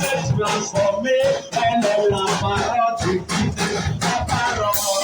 s'est transformée, elle est la parole du Christ, la parole.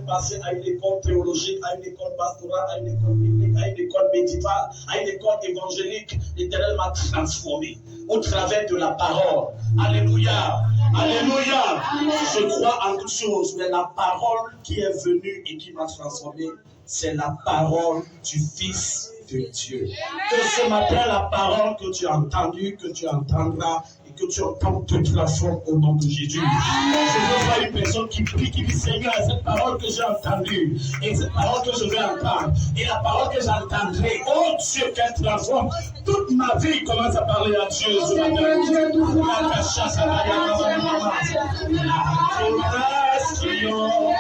Passé à une école théologique, à une école pastorale, à une école biblique, à une école médicale, à une école évangélique. L'Éternel m'a transformé au travers de la parole. Alléluia. Alléluia. Je crois en toutes choses, mais la parole qui est venue et qui m'a transformé, c'est la parole du Fils de Dieu. Que ce matin, la parole que tu as entendue, que tu entendras, que tu entends te transforme au nom de Jésus. Je veux voir une personne qui prie, qui dit Seigneur, cette parole que j'ai entendue, et cette parole que je vais entendre, et la parole que j'entendrai, oh Dieu, qu'elle transforme. Toute ma vie commence à parler à Dieu ce matin. La chasse à Seigneur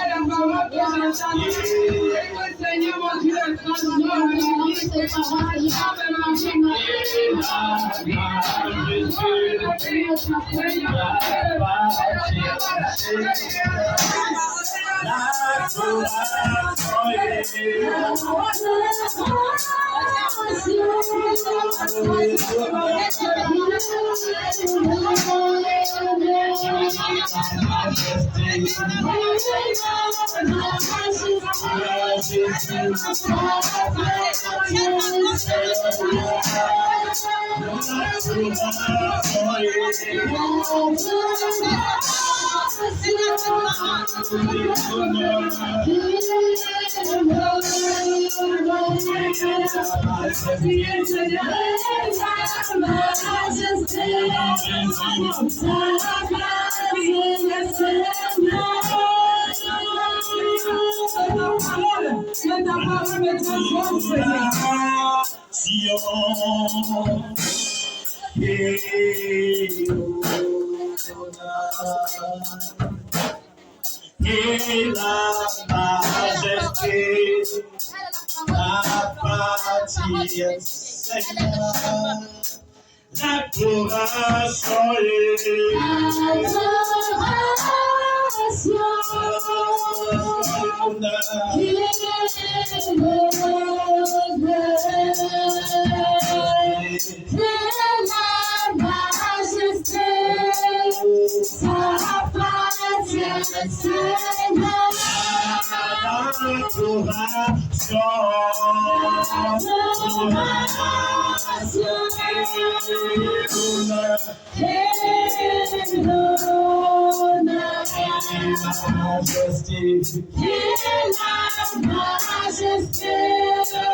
mon Dieu, Et la majesté appartient,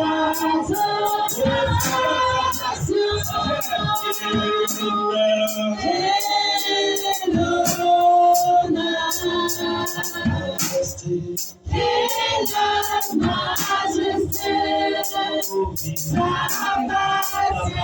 Seigneur, l'adoration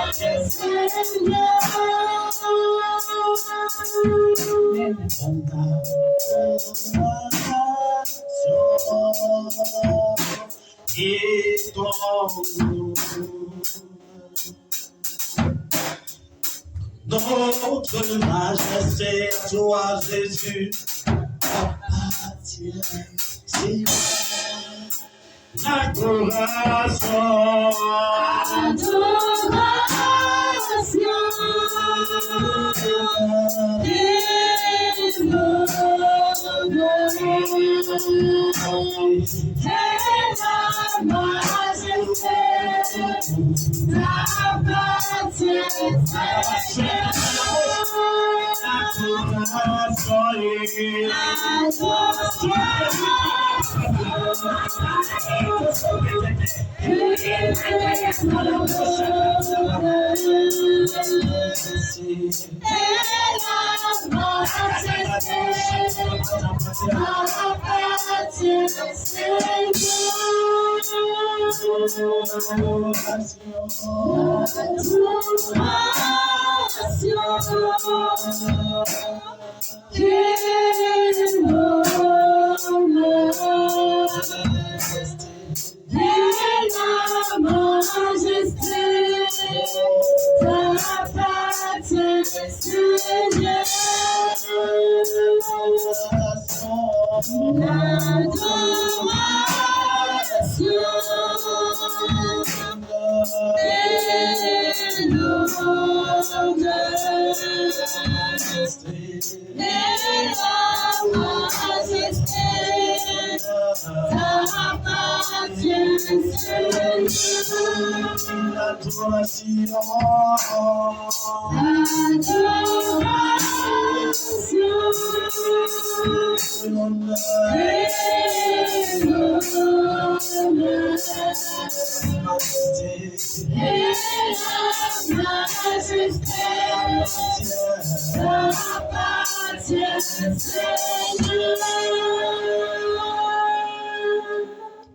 Notre majesté à toi, Jésus, appartient. C'est l'adoration.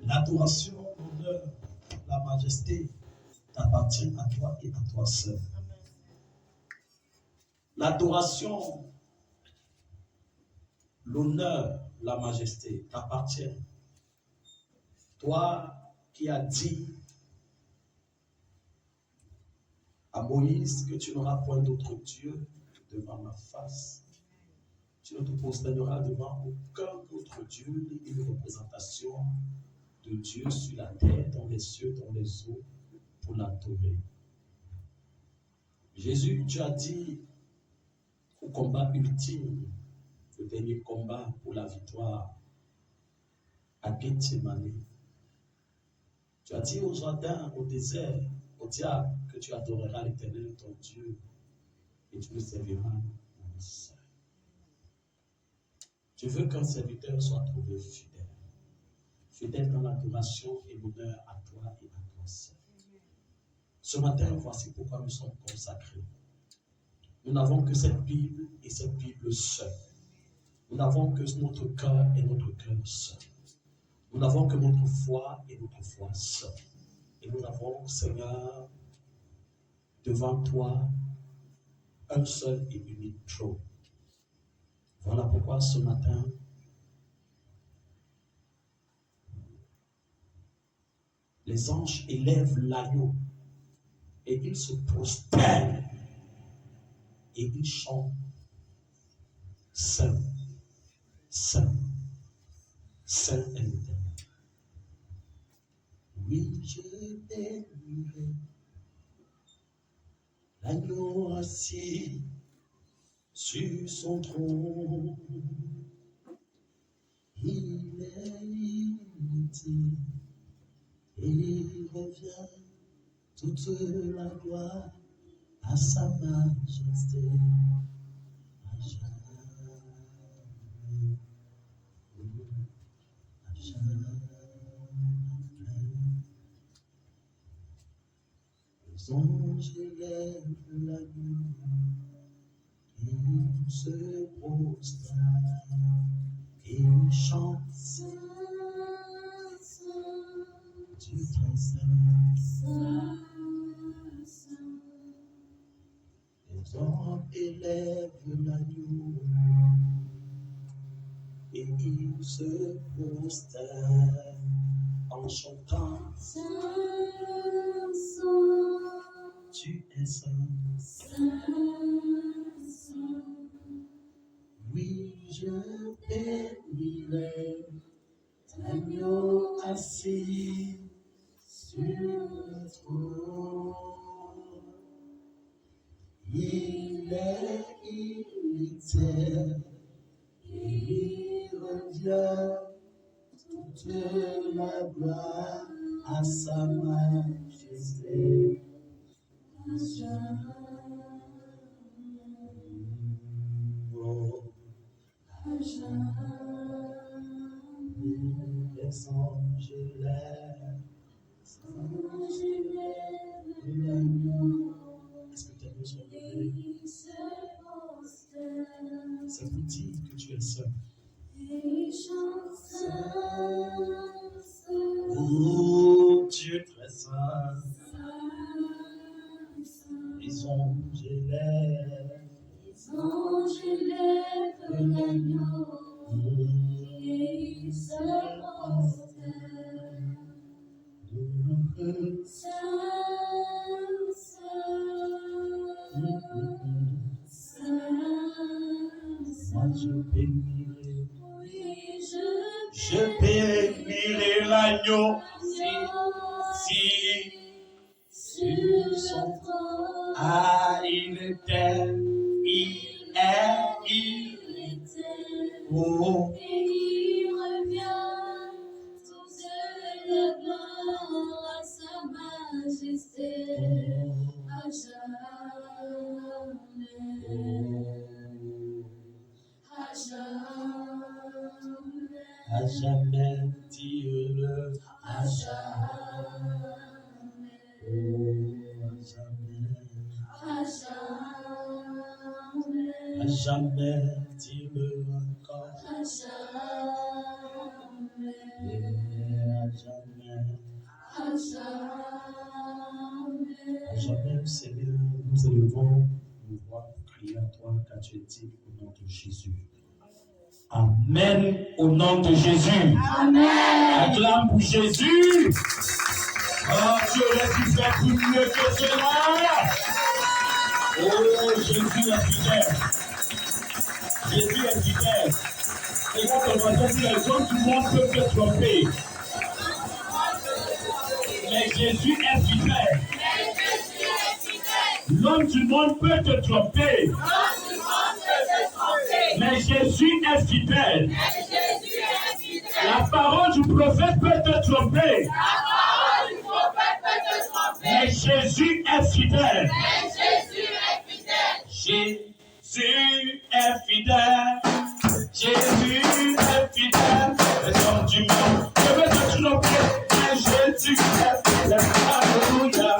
L'adoration, l'honneur, la majesté t'appartient à toi et à toi seul. L'adoration, l'honneur, la majesté t'appartient. Toi qui as dit à Moïse que tu n'auras point d'autre Dieu devant ma face. Tu ne te prosterneras devant aucun autre Dieu ni une représentation de Dieu sur la terre, dans les cieux, dans les eaux, pour l'adorer. Jésus, tu as dit au combat ultime, le dernier combat pour la victoire, à Gethsémani. Tu as dit au jardin, au désert, au diable, que tu adoreras l'Éternel, ton Dieu, et tu le serviras en seul. Tu veux qu'un serviteur soit trouvé fidèle. Fidèle dans l'adoration et l'honneur à toi et à toi seul. Ce matin, voici pourquoi nous sommes consacrés. Nous n'avons que cette Bible et cette Bible seule. Nous n'avons que notre cœur et notre cœur seul. Nous n'avons que notre foi et notre foi seule. Et nous avons, Seigneur, devant toi, un seul et unique trône. Voilà pourquoi ce matin, les anges élèvent l'agneau et ils se prosternent et ils chantent Saint, Saint, Saint est l'Éternel. Oui, je bénirai l'agneau assis sur son trône. Il est inutile et il revient toute la gloire à sa majesté. À jamais. Les anges élèvent l'agneau et ils se prosternent et ils chantent Saint, Saint, Dieu très saint, Saint, Saint. Les hommes élèvent l'agneau et ils se prosternent en chantant. Saint, tu es saint. Saint, saint. Oui, je bénirai l'agneau assis sur le trône. Il est imitaire et il revient toute la gloire à sa majesté. Les anges lèvent l'agneau. Est-ce que tes mots sont levés? Ça vous dit que tu es seul. Oh, Dieu très saint. Les anges lèvent l'agneau. Et ils se prosternent. Saint, moi je bénirai. Oui, je bénirai l'agneau. Si sur son trône. Ah, il était, il était. Oh. Et il revient toute la gloire à sa majesté. À jamais. À jamais, dis-le. À jamais. Oh, à jamais. À jamais, dis-le encore. À jamais. À jamais. À jamais. À jamais, Seigneur, nous élevons nos voix pour crier à toi, car tu es dit au nom de Jésus. Amen au nom de Jésus. Amen. Acclame pour Jésus. Oh, tu aurais pu faire plus mieux que cela. Oh, Jésus est fidèle. Jésus est fidèle. Et quand on va dire que les hommes du monde peuvent se tromper. Mais Jésus est fidèle. L'homme du monde peut te tromper. Mais Jésus est fidèle. La parole du prophète peut te tromper. Mais Jésus est fidèle. Jésus est fidèle. Jésus est fidèle. Les hommes du monde peuvent te tromper. Mais Jésus est fidèle. Alléluia.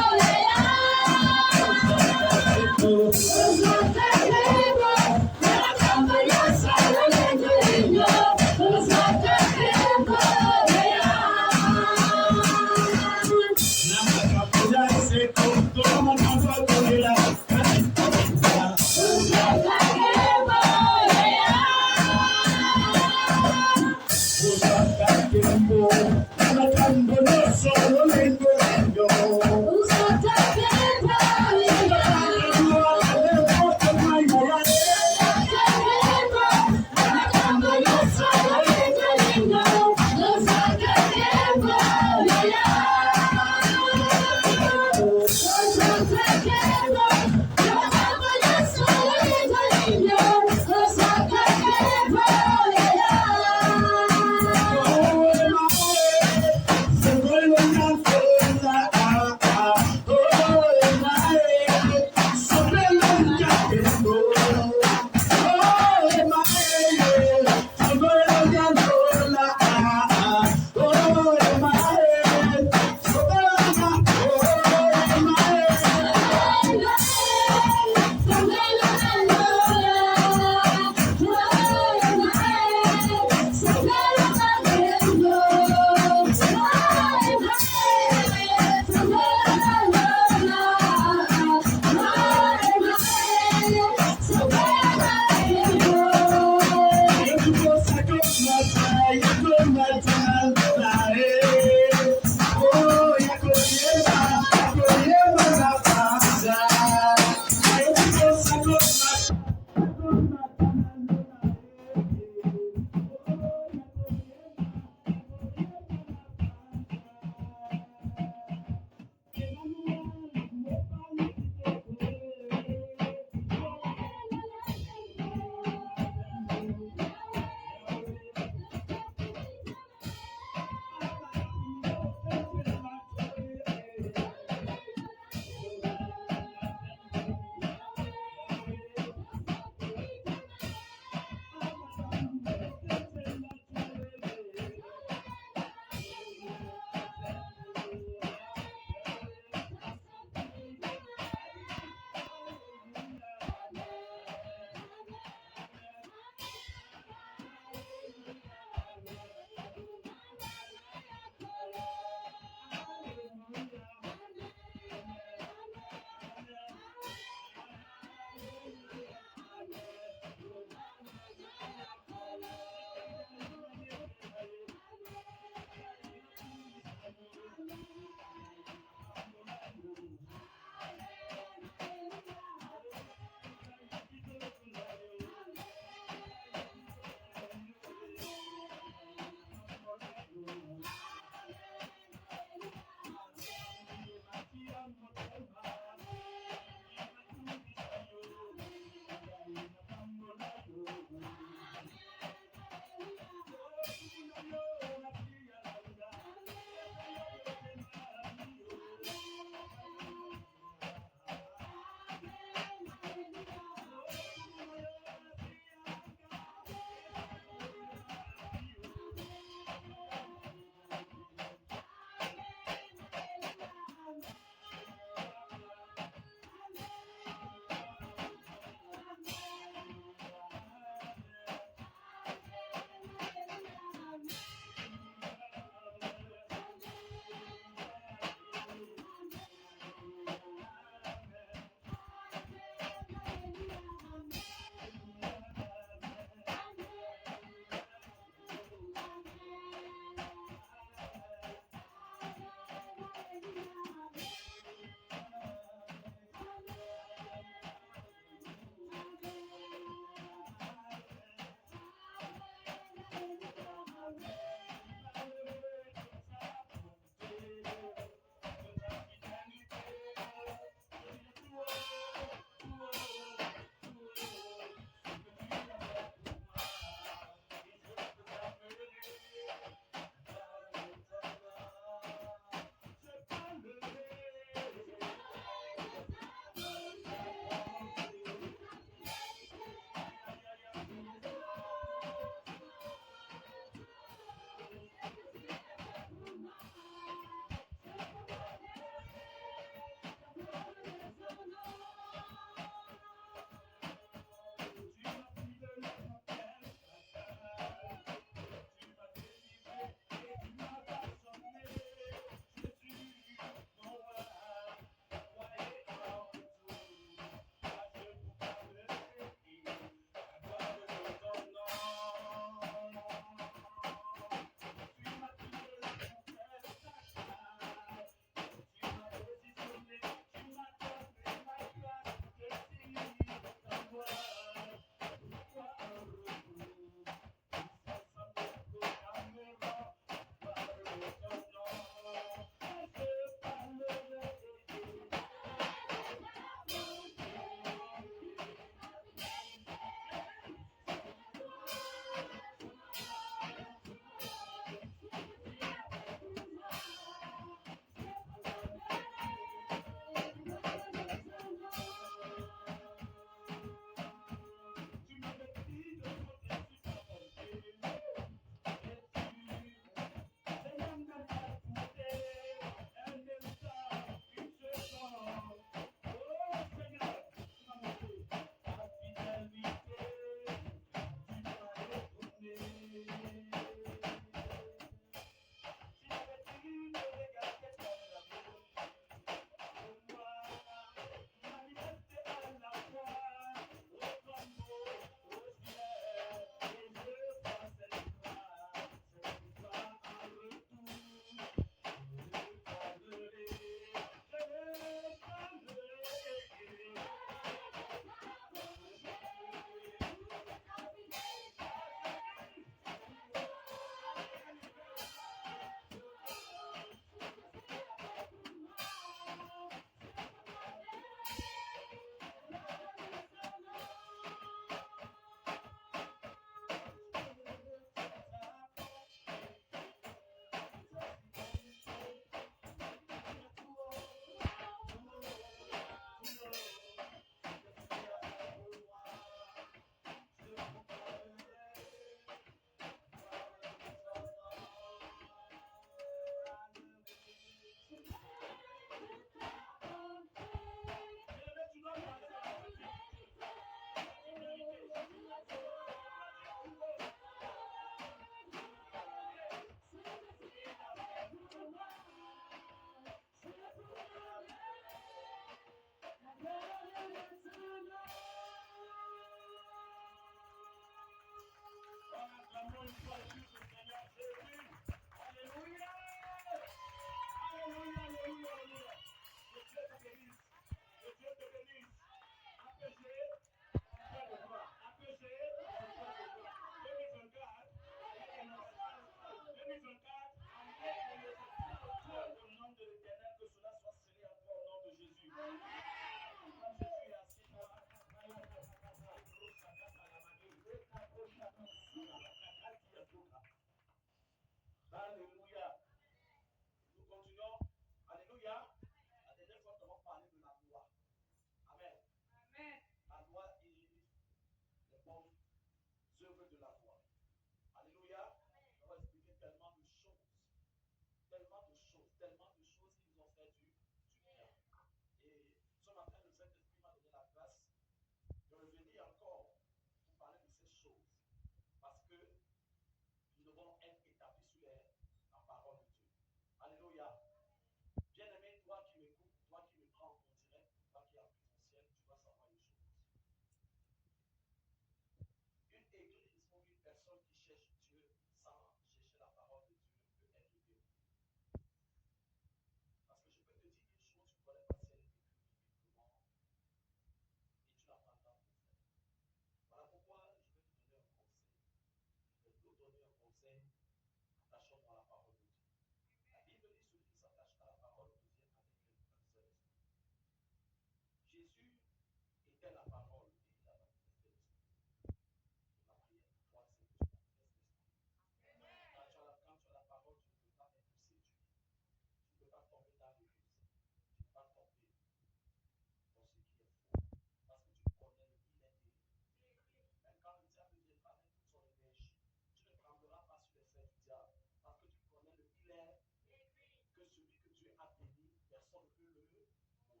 personne ne peut le maudire.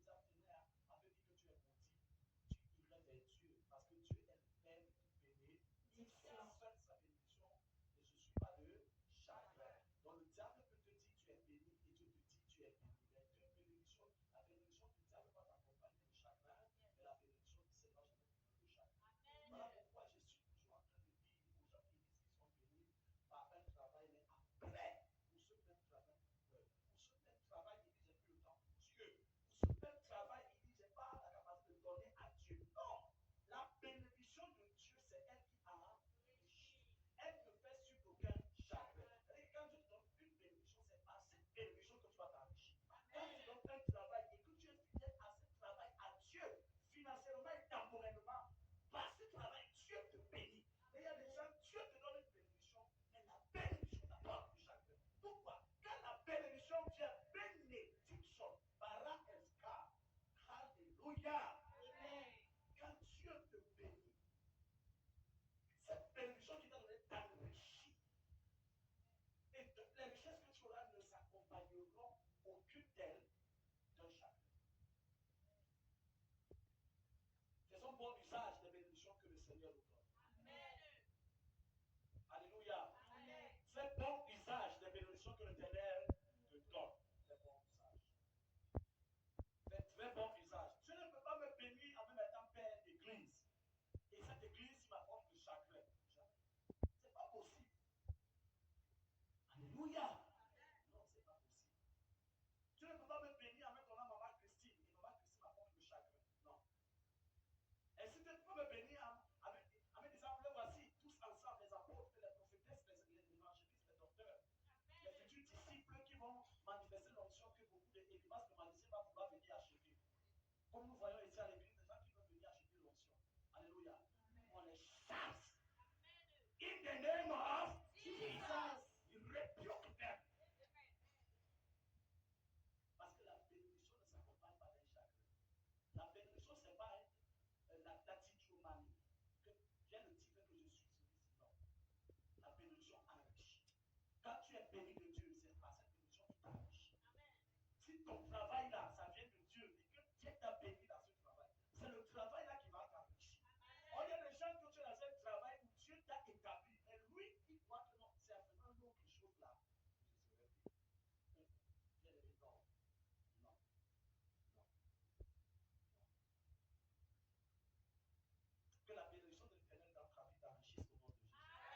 Donc si le diable avait dit que tu es maudit, tu irais vers Dieu, parce que Dieu est le Père de toute bénédiction. Sa bénédiction ne se suit pas de chagrin. Donc le diable peut te dire tu es béni et Dieu te dit tu es béni. Les deux bénédictions, la bénédiction du diable va t'accompagner de chagrin, mais la bénédiction du Seigneur jamais te donne de chagrin. Voilà pourquoi je suis toujours en train de dire aux gens qui disent qu'ils sont bénis par un travail, mais après, pour ce même travail, pour ce même travail, ils disent j'ai plus le temps pour Dieu. Pour ce même travail, ils disent j'ai pas la capacité de donner à Dieu. Non! La bénédiction de Dieu, c'est elle qui enrichit. Elle ne fait sur aucun chagrin. Quand Dieu te donne une bénédiction, c'est par cette bénédiction que tu vas t'enrichir. Quand tu donnes un travail et que tu es fidèle à ce travail, à Dieu, financièrement et temporellement, par ce travail, Dieu te bénit. Et il y a des gens, Dieu te donne une bénédiction, mais la bénédiction t'apporte du chagrin. Pourquoi? Quand la bénédiction vient, bénédiction, para esca. Alléluia. Quand Dieu te bénit, cette bénédiction qui t'a donné t'enrichit. Et toutes les richesses que tu auras ne s'accompagneront aucune d'elles d'un chagrin. Faisons bon usage des bénédictions que le Seigneur nous donne. Amen. Alléluia. Amen. Fais bon usage des bénédictions que l'Éternel te donne. Fais bon usage. Fais très bon usage. Tu ne peux pas me bénir en me mettant père d'église. Et cette église, il m'apporte du chagrin. Ce n'est pas possible. Alléluia. Non, ce n'est pas possible. Tu ne peux pas me bénir en mettant maman Christine. Et maman Christine m'apporte le chagrin. Non. Et si tu ne peux pas me bénir en me disant, le voici, tous ensemble, les apôtres, les prophétesses, les évangélistes, les docteurs, les futurs disciples qui vont manifester l'onction que beaucoup d'églises de vont vouloir venir acheter. Comme nous voyons ici à l'église, des gens qui veulent venir acheter l'onction. Alléluia. On les chasse. In the name of Jesus. You rebuke them. Parce que la bénédiction ne s'accompagne pas d'un chagrin. La bénédiction, ce n'est pas la titromanie. Que j'ai le titre que je suis celui-ci. Non. La bénédiction enrichit. Quand tu es béni de Dieu, c'est par cette bénédiction qui t'enrichit. Si ton travail là, ça vient de Dieu et que Dieu t'a béni dans ce travail, c'est le travail là qui va t'enrichir. Oh, il y a des gens que tu es dans un travail où Dieu t'a établi, et lui, il voit que non, c'est en faisant l'autre chose là que je serai béni. Dieu dit non, non, non, non. Que la bénédiction de l'Éternel dans ta vie t'enrichisse au nom de Jésus.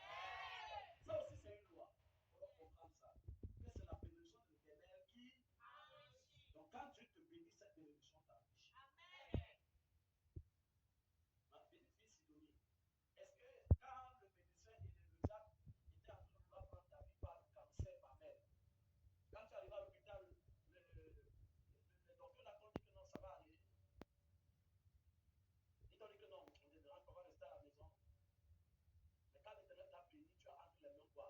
Ça aussi, c'est une loi. On doit comprendre ça. Que c'est la bénédiction de l'Éternel qui enrichit. Donc, quand Dieu te bénit, cette bénédiction t'enrichit. Amen. Ma bénéfice Sidonie. Est-ce que quand le médecin et le diable étaient en train de vouloir prendre ta vie par le cancer mammaire, quand tu arrives à l'hôpital, le docteur n'a pas dit que non, ça va aller. Il t'a dit que non, on va rester à la maison. Mais quand l'Éternel t'a béni, tu as entre les mains quoi?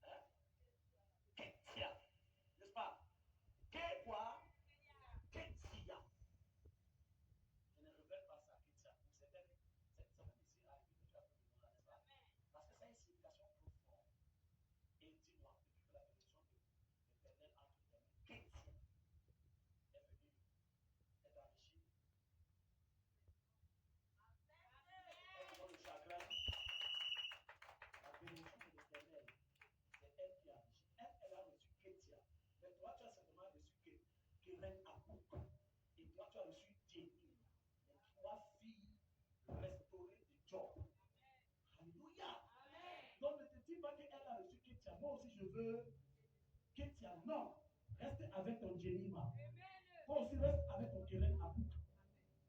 Hein? Ketia. N'est-ce pas? Que quoi? Ketia. Je ne révèle pas ça, Ketia. C'est même ici à l'église que tu as fait besoin là, n'est-ce pas? Parce que ça a une signification profonde. Et dis-moi, depuis que la bénédiction de l'Éternel entre tes mains, Ketia est venue, est enrichie. Elle donne le chagrin. La bénédiction de l'Éternel, c'est elle qui a enrichi. Elle a reçu Ketia. Mais toi, tu as simplement reçu Keren Apouk. Et toi, tu as reçu Jésus. Les trois filles restaurées de Job. Alléluia. Donc ne te dis pas qu'elle a reçu Ketia. Moi aussi, je veux Ketia. Non. Reste avec ton Jénima. Toi aussi, reste avec ton Keren Apouk.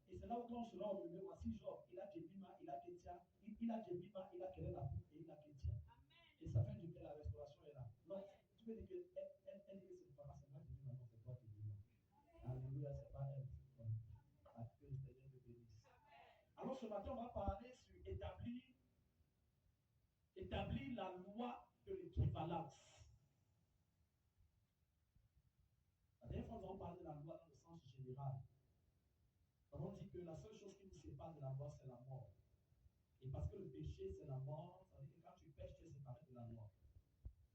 Et c'est là où quand on sera au milieu, voici Job, il a Jébima, il a Ketia, il a Jébima, il a Keren Apouk et il a Ketia. Et ça fait du bien, la restauration est là. Non, tu peux dire qu'elle dit que c'est pas c'est moi Jébima, non, c'est toi Jébima. Alléluia, c'est pas elle, c'est toi. Que le Seigneur te bénisse. Alors ce matin, on va parler sur établir la loi de l'équivalence. La dernière fois, nous avons parlé de la loi dans le sens général. On dit que la seule chose qui nous sépare de la loi, c'est la mort. Et parce que le péché, c'est la mort, ça veut dire que quand tu pêches, tu es séparé de la loi.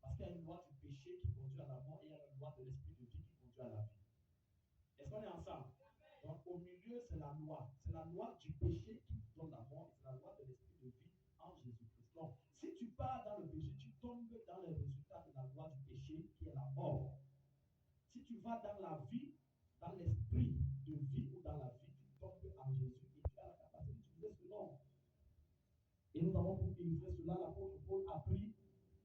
Parce qu'il y a une loi du péché qui conduit à la de l'esprit de vie qui conduit à la vie. Est-ce qu'on est ensemble? Donc au milieu, c'est la loi. C'est la loi du péché qui donne la mort. C'est la loi de l'esprit de vie en Jésus-Christ. Donc, si tu pars dans le péché, tu tombes dans les résultats de la loi du péché qui est la mort. Si tu vas dans la vie, dans l'esprit de vie ou dans la vie, tu tombes en Jésus et tu as la capacité d'utiliser ce nom. Et nous avons pour illustrer cela, l'apôtre Paul a pris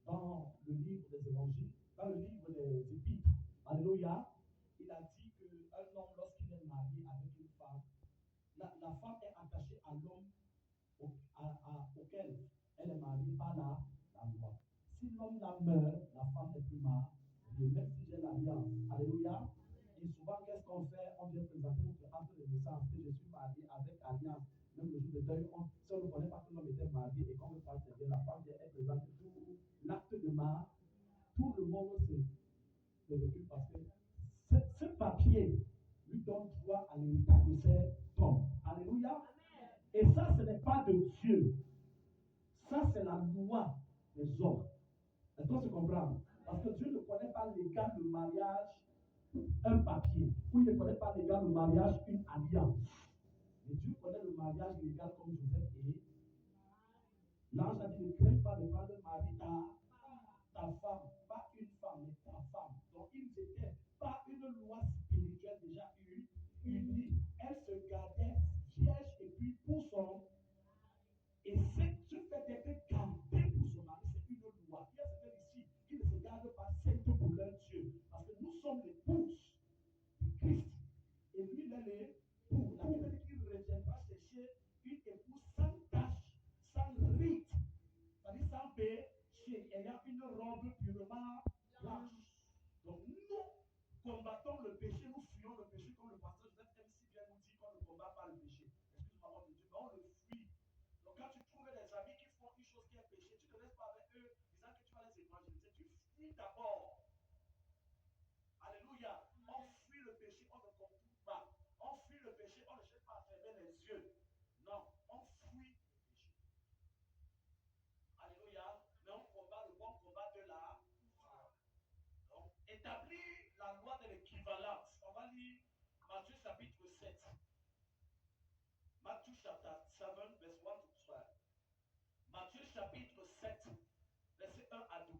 dans le livre des évangiles, dans le livre des épîtres. Alléluia. Il a dit qu'un homme, lorsqu'il est marié avec une femme, la femme est attachée à l'homme auquel elle est mariée par la loi. Si l'homme la meurt, la femme n'est plus mariée, même si j'ai l'alliance. Alléluia. Et souvent, qu'est-ce qu'on fait? On vient présenter notre acte de naissance, que je suis marié avec alliance. Même le jour de deuil, si on ne connaît pas que l'homme était marié et qu'on veut pas se dire, la femme vient présenter tout l'acte de mariage, tout le monde se recule parce que ce papier lui donne droit à l'héritage de ses tombes. Alléluia. Et ça, ce n'est pas de Dieu. Ça, c'est la loi des hommes. Est-ce qu'on se comprend? Parce que Dieu ne connaît pas légal le mariage, un papier. Ou il ne connaît pas légal le mariage, une alliance. Mais Dieu connaît le mariage légal comme Joseph et l'ange a dit ne crains pas de prendre le mari ta femme, pas une femme, mais ta femme. Donc ils étaient par une loi spirituelle déjà unie. Elle se gardait vierge et puis pour son. Et ce fait d'être gardé pour son mari, c'est une loi. Il y a certains ici qui ne se gardent pas saintes pour leur Dieu. Parce que nous sommes l'épouse de Christ. Et lui, il est l'époux. La Bible dit qu'il ne reviendra chercher une épouse sans tache, sans rite, c'est-à-dire sans péché, ayant une robe purement blanche. Donc nous combattons le péché, nous fuyons le péché comme le pasteur Joseph aime si bien nous dit qu'on ne combat pas le péché. Excuse-moi, mon Dieu, mais on le fuit. Donc quand tu trouves des amis qui font une chose qui est péché, tu ne restes pas avec eux disant que tu vas les évangéliser. Tu fuis d'abord. Alléluia. On fuit le péché, on ne contourne pas. On fuit le péché, on ne cherche pas à fermer les yeux. Non, on fuit le péché. Alléluia. Mais on combat le bon combat de la foi. Donc, établir la loi de l'équivalence. On va lire Matthieu chapitre 7. Matthieu chapitre 7, verse 1 to 12. Matthieu chapitre 7, verset 1 à 12.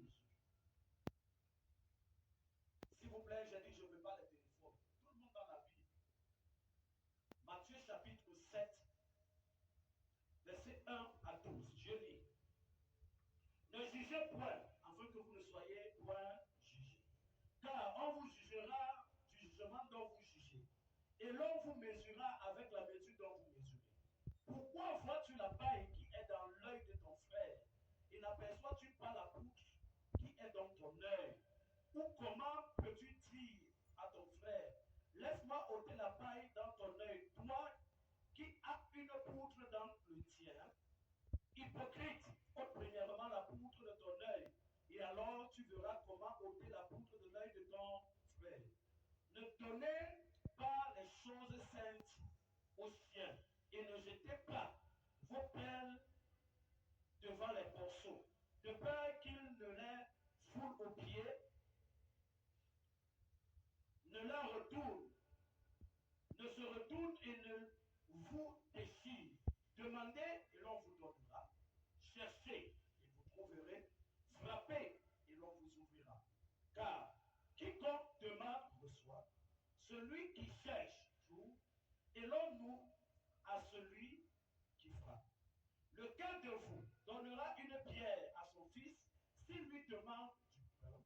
S'il vous plaît, j'ai dit, je ne veux pas les téléphones. Tout le monde dans la Bible. Matthieu chapitre 7, verset 1 à 12. Je lis. Ne jugez point, afin que vous ne soyez point jugés. Car on vous jugera du jugement dont vous jugez. Et l'on vous mesurera avec la mesure dont vous mesurez. Pourquoi vois-tu la paille qui est dans l'œil de ton frère et n'aperçois-tu pas la poutre qui est dans ton œil? Ou comment peux-tu dire à ton frère, laisse-moi ôter la paille dans ton œil, toi qui as une poutre dans le tien? Hypocrite, ôte premièrement la poutre de ton œil, et alors tu verras comment ôter la poutre de l'œil de ton frère. Ne donnez pas les choses saintes aux siens, et ne jetez pas vos perles devant les porceaux, de peur qu'ils ne les foulent aux pieds, ne leur retournent, ne se retournent et ne vous déchirent. Demandez et l'on vous donnera. Cherchez et vous trouverez. Frappez et l'on vous ouvrira. Car quiconque demande reçoit. Celui qui cherche trouve. Et l'on nous à celui qui frappe. Lequel de vous donnera une pierre à son fils s'il lui demande du pain?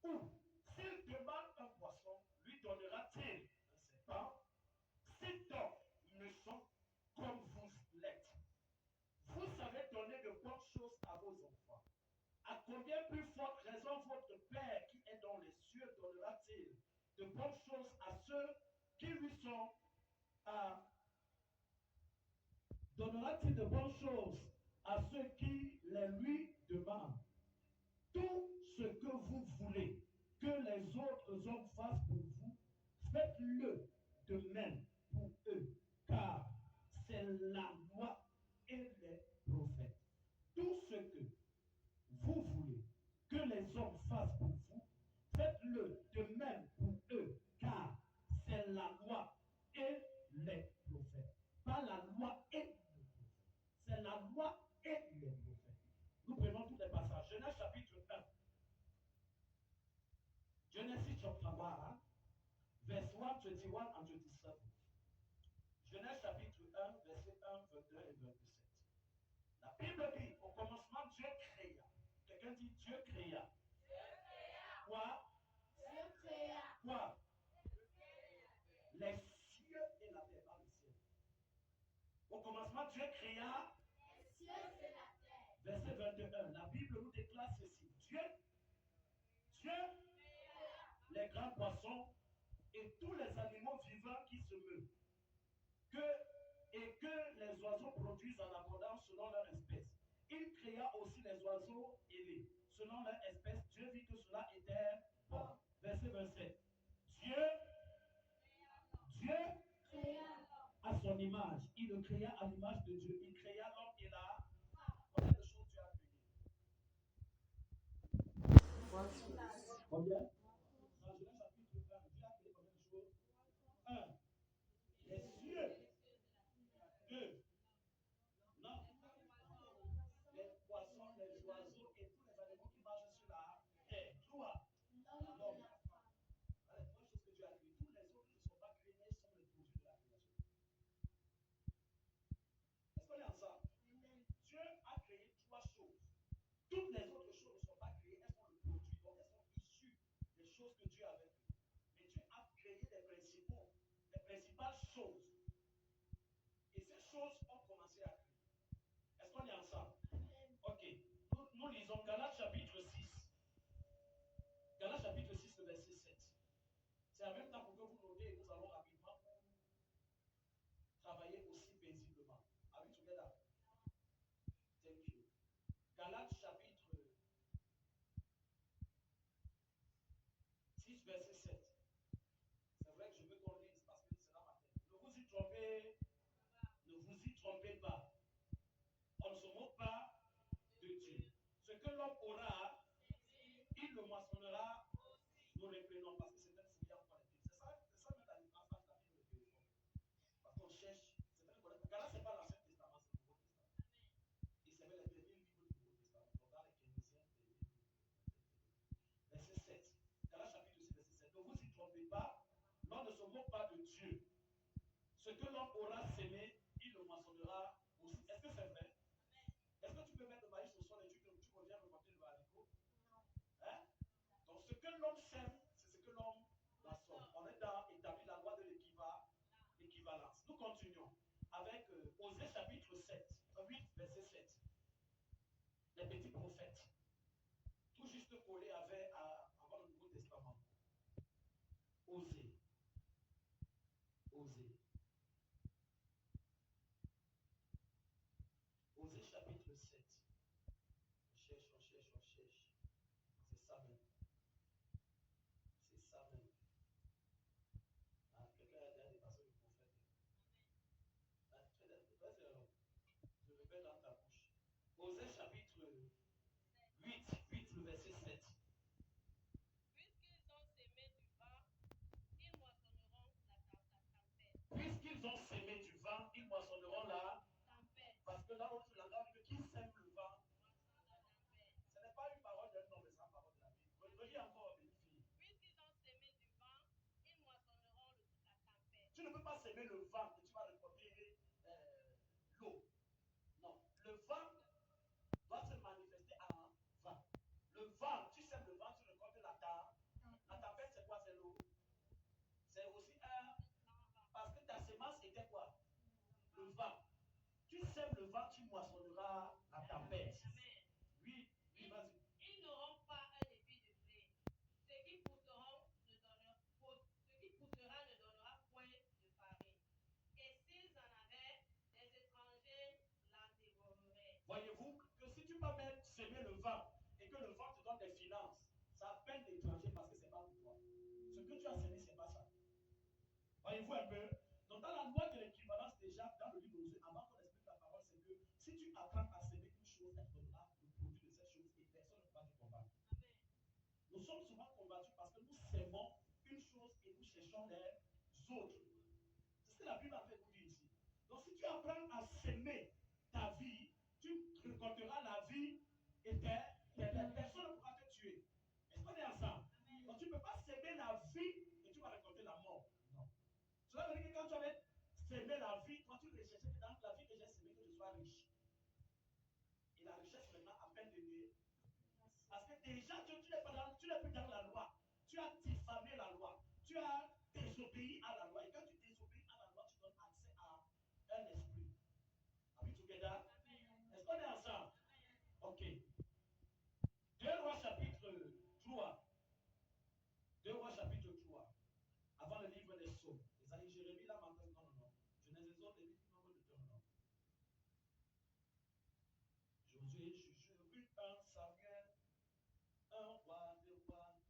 Ou s'il demande un poisson, lui donnera-t-il un serpent? C'est donc méchant comme vous l'êtes. Vous savez donner de bonnes choses à vos enfants. À combien plus forte raison votre Père qui est dans les cieux donnera-t-il de bonnes choses à ceux qui lui sont donnera-t-il de bonnes choses à ceux qui les lui demandent? Tout ce que vous voulez que les autres hommes fassent pour vous, faites-le de même pour eux, car c'est la loi et les prophètes. Tout ce que vous voulez que les hommes fassent pour vous, faites-le de même chapter 1, verse 1, 21 and 27. Genèse chapitre 1, verset 1, 22 et 27. La Bible dit, au commencement, Dieu créa. Quelqu'un dit Dieu créa. Quoi? Dieu créa. Quoi? Les cieux et la terre, pas le ciel. Au commencement, Dieu créa Les cieux et la terre. verset 21. La Bible nous déclare ceci. Dieu, les grands poissons et tous les animaux vivants qui se meuvent, et que les oiseaux produisent en abondance selon leur espèce. Il créa aussi les oiseaux ailés selon leur espèce. Dieu vit que cela était bon. Verset 27. Dieu Créa. à son image. Il le créa à l'image de Dieu. Il créa l'homme et la combien de choses Dieu a créé? Combien? Dans Genèse chapitre 1, Dieu a créé combien de choses? 1. Les cieux. 2. Non. Les poissons, les oiseaux et tous les animaux qui marchent sur la terre. 3. L'homme. Voilà, 3 choses que Dieu a créées. Tous les autres ne sont pas créés, mais sont les produits de la création. Est-ce qu'on est ensemble? Dieu a créé 3 choses. Toutes les autres choses ne sont pas créées, elles sont le produit, donc elles sont issues des choses que Dieu avait créées. Mais Dieu a créé les principales choses. Et ces choses ont commencé à créer. Est-ce qu'on est ensemble? Ok. Nous lisons Galates chapitre 6. Galates chapitre 6, le verset 7. C'est en même temps pour que vous notez et nous allons rapidement travailler aussi paisiblement. Are we together? Thank you. Galates chapitre 6, verset 7. C'est vrai que je veux qu'on lise parce que c'est dans ma tête. Ne vous y trompez pas. On ne se moque pas de Dieu. Ce que l'homme aura, il le moissonnera. Nous reprenons parce que c'est un fouillant collectif. C'est ça même la différence entre la Bible et le téléphone. Parce qu'on cherche, c'est un collectif. Car là, ce n'est pas l'Ancien Testament, c'est le Nouveau Testament. Et c'est même les derniers livres du Nouveau Testament. Donc dans les Kénésiens, verset 7. Galates chapitre 6, verset 7. Ne vous y trompez pas. L'on ne se moque pas de Dieu. Ce que l'homme aura sémé, il le moissonnera aussi. Est-ce que c'est vrai? Est-ce que tu peux mettre le maïs au sol et tu reviens remonter le haricot? Hein? Donc ce que l'homme sème, c'est ce que l'homme moissonne. On est dans établi la loi de l'équivalence. Nous continuons avec Osée chapitre 8, verset 7. Les petits prophètes. Tout juste collé avant le Nouveau Testament. Osée. Osée chapitre 7. On cherche. C'est ça même. Ah, quelqu'un a déjà dépassé le prophète. Ah, je répète dans ta bouche. Osée chapitre 8, le verset 7. Puisqu'ils ont sémé du vent, ils moissonneront la tempête. Puisqu'ils ont sémé du vent, ils moissonneront la Tempête. Parce que dans notre langage, qui sème le vent, Moissonne la tempête. ce n'est pas une parole d'un homme, mais c'est une parole de la Bible. Relis encore, mes filles. Puisqu'ils ont sémé du vent, ils moissonneront la tempête. Tu ne peux pas s'aimer le vent et tu vas récolter l'eau. Non. Le vent doit se manifester en vent. Le vent, tu sèmes le vent, tu récoltes la tempête. La tempête, c'est quoi? C'est l'eau. C'est aussi parce que ta semence était quoi? Le vent. Tu sèmes le vent, tu moissonneras la tempête. Oui, vas-y. Ils n'auront pas un épi de blé. Ce qui poussera ne donnera point de farine. Et s'ils en avaient, les étrangers la dévoreraient. Voyez-vous que si tu vas même s'aimer le vent et que le vent te donne des finances, ça appelle l'étranger parce que ce n'est pas pour toi. Ce que tu as semé, ce n'est pas ça. Voyez-vous un peu? Donc dans la loi de l'équivalence déjà, dans le livre d'Osée, avant qu'on explique la parole, c'est que si tu apprends à s'aimer une chose, elle te donnera le produit de cette chose et personne ne pourra te combattre. Nous sommes souvent combattus parce que nous s'aimons une chose et nous cherchons les autres. C'est ce que la Bible a fait nous dire ici. Donc si tu apprends à s'aimer ta vie, tu récolteras la vie et personne ne pourra te tuer. Est-ce qu'on est ensemble? Donc tu ne peux pas s'aimer la Cela veut dire que quand tu avais semé la vie, toi tu recherchais que dans la vie que j'ai semé, que je sois riche. Et la richesse maintenant à peine de nez. Parce que déjà, tu n'es plus dans la loi. Tu as diffamé la loi. Tu as désobéi à la loi. Et quand tu désobéis à la loi, tu donnes accès à un esprit. Are we together? Est-ce qu'on est ensemble? Ok. 2 Rois chapitre 3. 2 Rois chapitre 3. Avant le livre des Psaumes. Isaïe, Jérémie, là maintenant, non. Genèse, Exode, Lévitique, Nombre, Deutéronome. Josué, Ruth, 1 Samuel, 1 roi, 2 rois,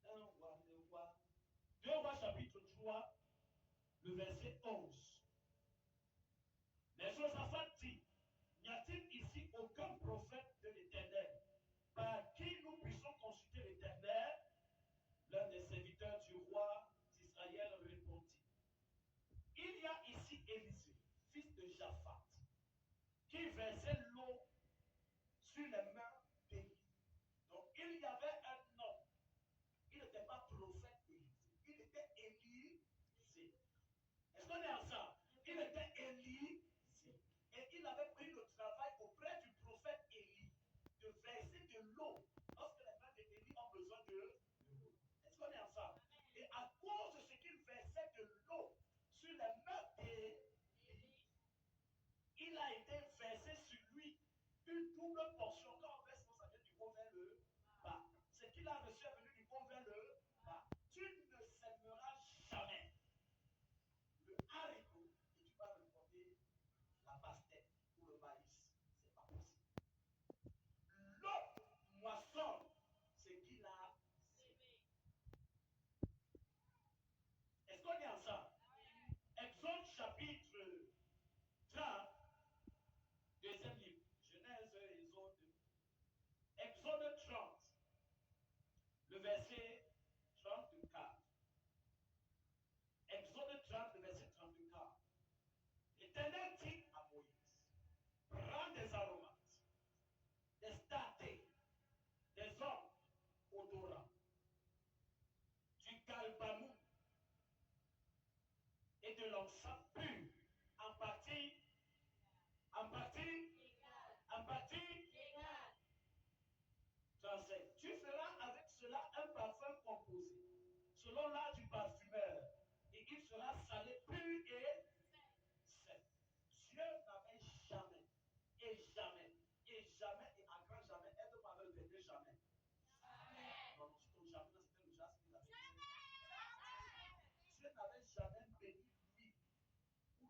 1 roi, 2 rois. 2 Rois chapitre 3, le verset 11. Mais Josaphat dit, n'y a-t-il ici aucun prophète de l'Éternel par qui nous puissions consulter l'Éternel? L'un des serviteurs du roi d'Israël répondit, il y a ici Élisée, fils de Japhat, qui versait l'eau sur les mains d'Élie. Donc il y avait un homme, il n'était pas prophète Élisée, il était Élisée. Est-ce qu'on est ensemble? Il était Élisée. Et il avait pris le travail auprès du prophète Élie de verser de l'eau lorsque les mains d'Élie ont besoin de l'eau. Est-ce qu'on est ensemble? Et à cause de ce qu'il versait de l'eau sur les mains d'Élie, il a été versé sur lui une double portion. Quand on verse, ça vient du haut vers le bas. Ce qu'il a reçu est venu du haut vers le bas. Tu ne sèmeras jamais le haricot et tu vas récolter la pastèque ou le maïs. C'est pas possible. L'autre moisson, c'est qu'il a sémé. Est-ce qu'on est ensemble? Exode chapitre 30, deuxième livre. Genèse, Exode. Exode 30, le verset 34. Exode 30, le verset 34. L'Éternel dit à Moïse, prends des aromates, des statés, des hommes odorants, du galbanum et de l'encens pur, en partie, en partie, 37. Tu feras avec cela un parfum composé, selon l'art du parfumeur, et il sera salé, pur et sec. Dieu n'avait jamais, et jamais, et jamais, et à grand jamais, être par le dernier jamais. Non, non, c'était jamais, c'était le jasme qu'il avait dit. Dieu n'avait jamais béni lui ou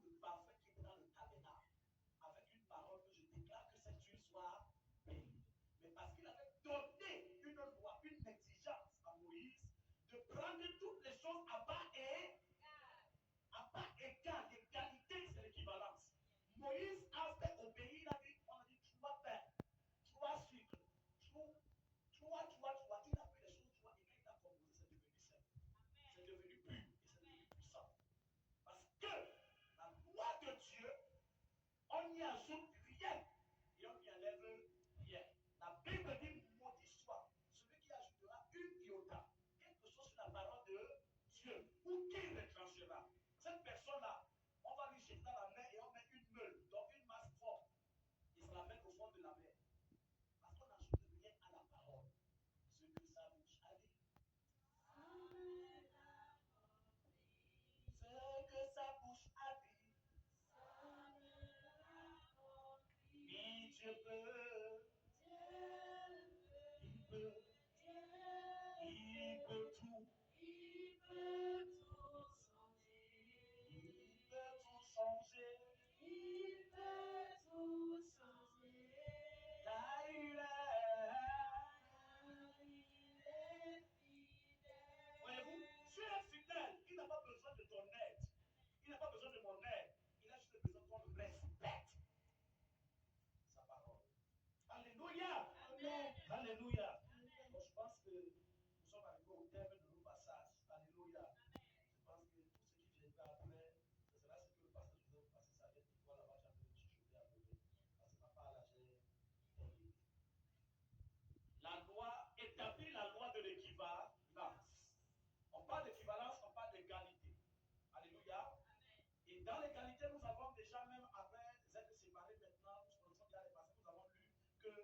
Dans l'égalité, nous avons déjà, même après être séparés maintenant, nous connaissons bien les passés, nous avons lu que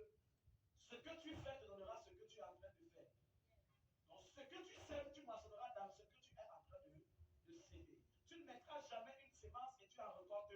ce que tu fais te donnera ce que tu es en train de faire. Donc, ce que tu sèmes, tu moissonneras dans ce que tu es en train de s'aimer. Tu ne mettras jamais une sémence et tu en récoltes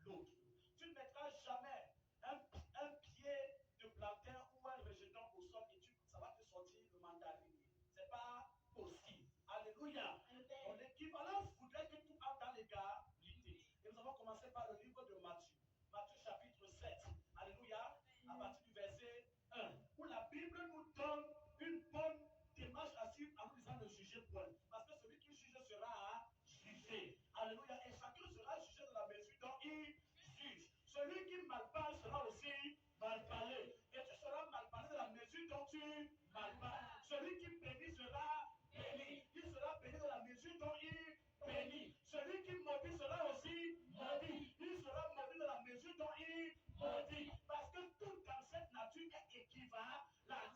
l'autre. Tu ne mettras jamais un pied de plantain ou un rejeton au sol et ça va te sortir le mandarinier. Ce n'est pas possible. Alléluia. Donc, l'équivalence voudrait que tout entre dans l'égalité. Et nous avons commencé par le livre de Matthieu. Matthieu chapitre 7. Alléluia. À partir du verset 1. Où la Bible nous donne une bonne démarche à suivre en nous disant ne jugez point. Parce que celui qui juge sera jugé. Alléluia. Et chacun sera jugé de la mesure dont il juge. Celui qui mal parle sera aussi mal parlé. Et tu seras mal parlé de la mesure dont tu mal parles. Celui qui bénit sera béni. Il sera béni de la mesure dont il bénit. Celui qui maudit sera aussi maudit. Il sera maudit de la mesure dont il maudit. Parce que tout dans cette nature est équivalent.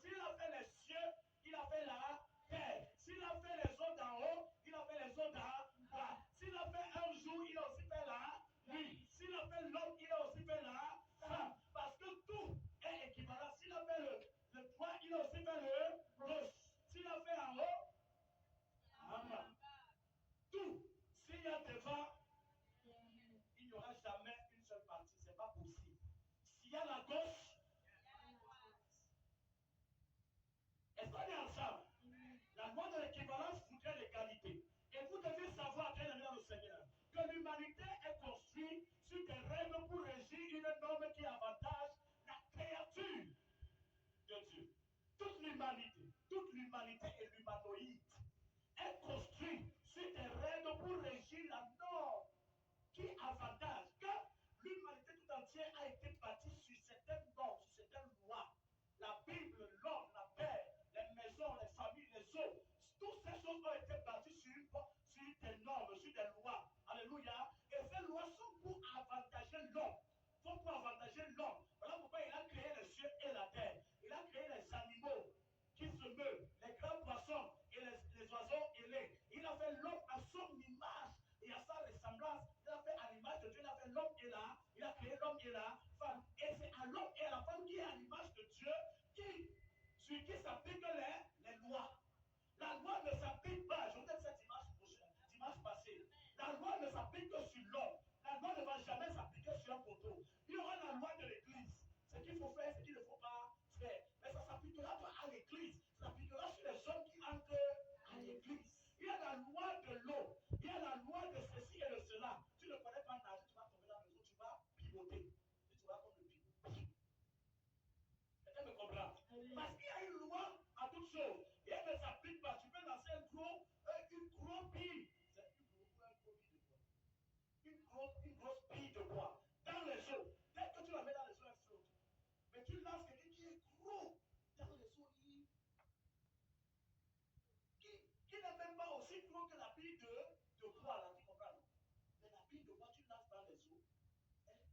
S'il a fait les cieux, il a fait la terre. S'il a fait les eaux d'en haut, il a fait les eaux d'en bas. S'il a fait un jour, il a aussi fait la nuit. S'il a fait l'homme, il a aussi fait la femme. Parce que tout est équivalent. S'il a fait le droit, il a aussi fait le gauche. S'il a fait en haut, en bas. Tout. S'il y a devant, il n'y aura jamais une seule partie. Ce n'est pas possible. S'il y a la gauche, est-ce qu'on est ensemble? La loi de l'équivalence voudrait l'égalité. Et vous devez savoir, bien aimé dans le Seigneur, que l'humanité est construite sur des règles pour régir une norme qui avantage la créature de Dieu. Toute l'humanité et l'humanoïde est construite sur des règles pour régir la norme qui avantage. Que l'humanité tout entière a été bâtie sur certaines normes, sur certaines lois. La Bible, l'homme, la terre, les maisons, les familles, les eaux, toutes ces choses ont été bâties sur des normes, sur des lois. Alléluia. Et ces lois sont pour avantager l'homme. Sont pour avantager l'homme. Voilà pourquoi il a créé les cieux et la terre. Il a créé les animaux qui se meuvent, les grands poissons et les oiseaux ailés. Il a fait l'homme à son image et à sa ressemblance. Il a fait à l'image de Dieu, il a fait l'homme et la, il a créé l'homme et la femme. Et c'est à l'homme et à la femme qui est à l'image de Dieu sur qui s'appliquent les lois. La loi ne s'applique pas, je vous donne cette dimanche passé. La loi ne s'applique que sur l'homme. La loi ne va jamais s'appliquer sur un poteau. Il y aura la loi de l'église. Ce qu'il faut faire, ce qu'il ne faut pas faire. Mais ça ne s'appliquera pas à l'église. Ça s'appliquera sur les hommes qui entrent à l'église. Il y a la loi de l'eau. Il y a la loi de ceci et de cela. Tu ne connais pas nager, tu vas tomber dans le eau, tu vas pivoter. Et tu vas comme le pivot. Quelqu'un me comprend? Parce qu'il y a une loi à toutes choses. Et elle ne s'applique pas. Tu peux lancer une grosse bille. C'est une grosse bille de bois. Une grosse bille de bois dans les eaux. Dès que tu la mets dans les eaux, elle flotte. Mais tu lances quelqu'un qui est gros dans les eaux, qui n'est même pas aussi gros que la bille de bois, là, tu comprends? Non? Mais la bille de bois, tu lances dans les eaux, elle nage.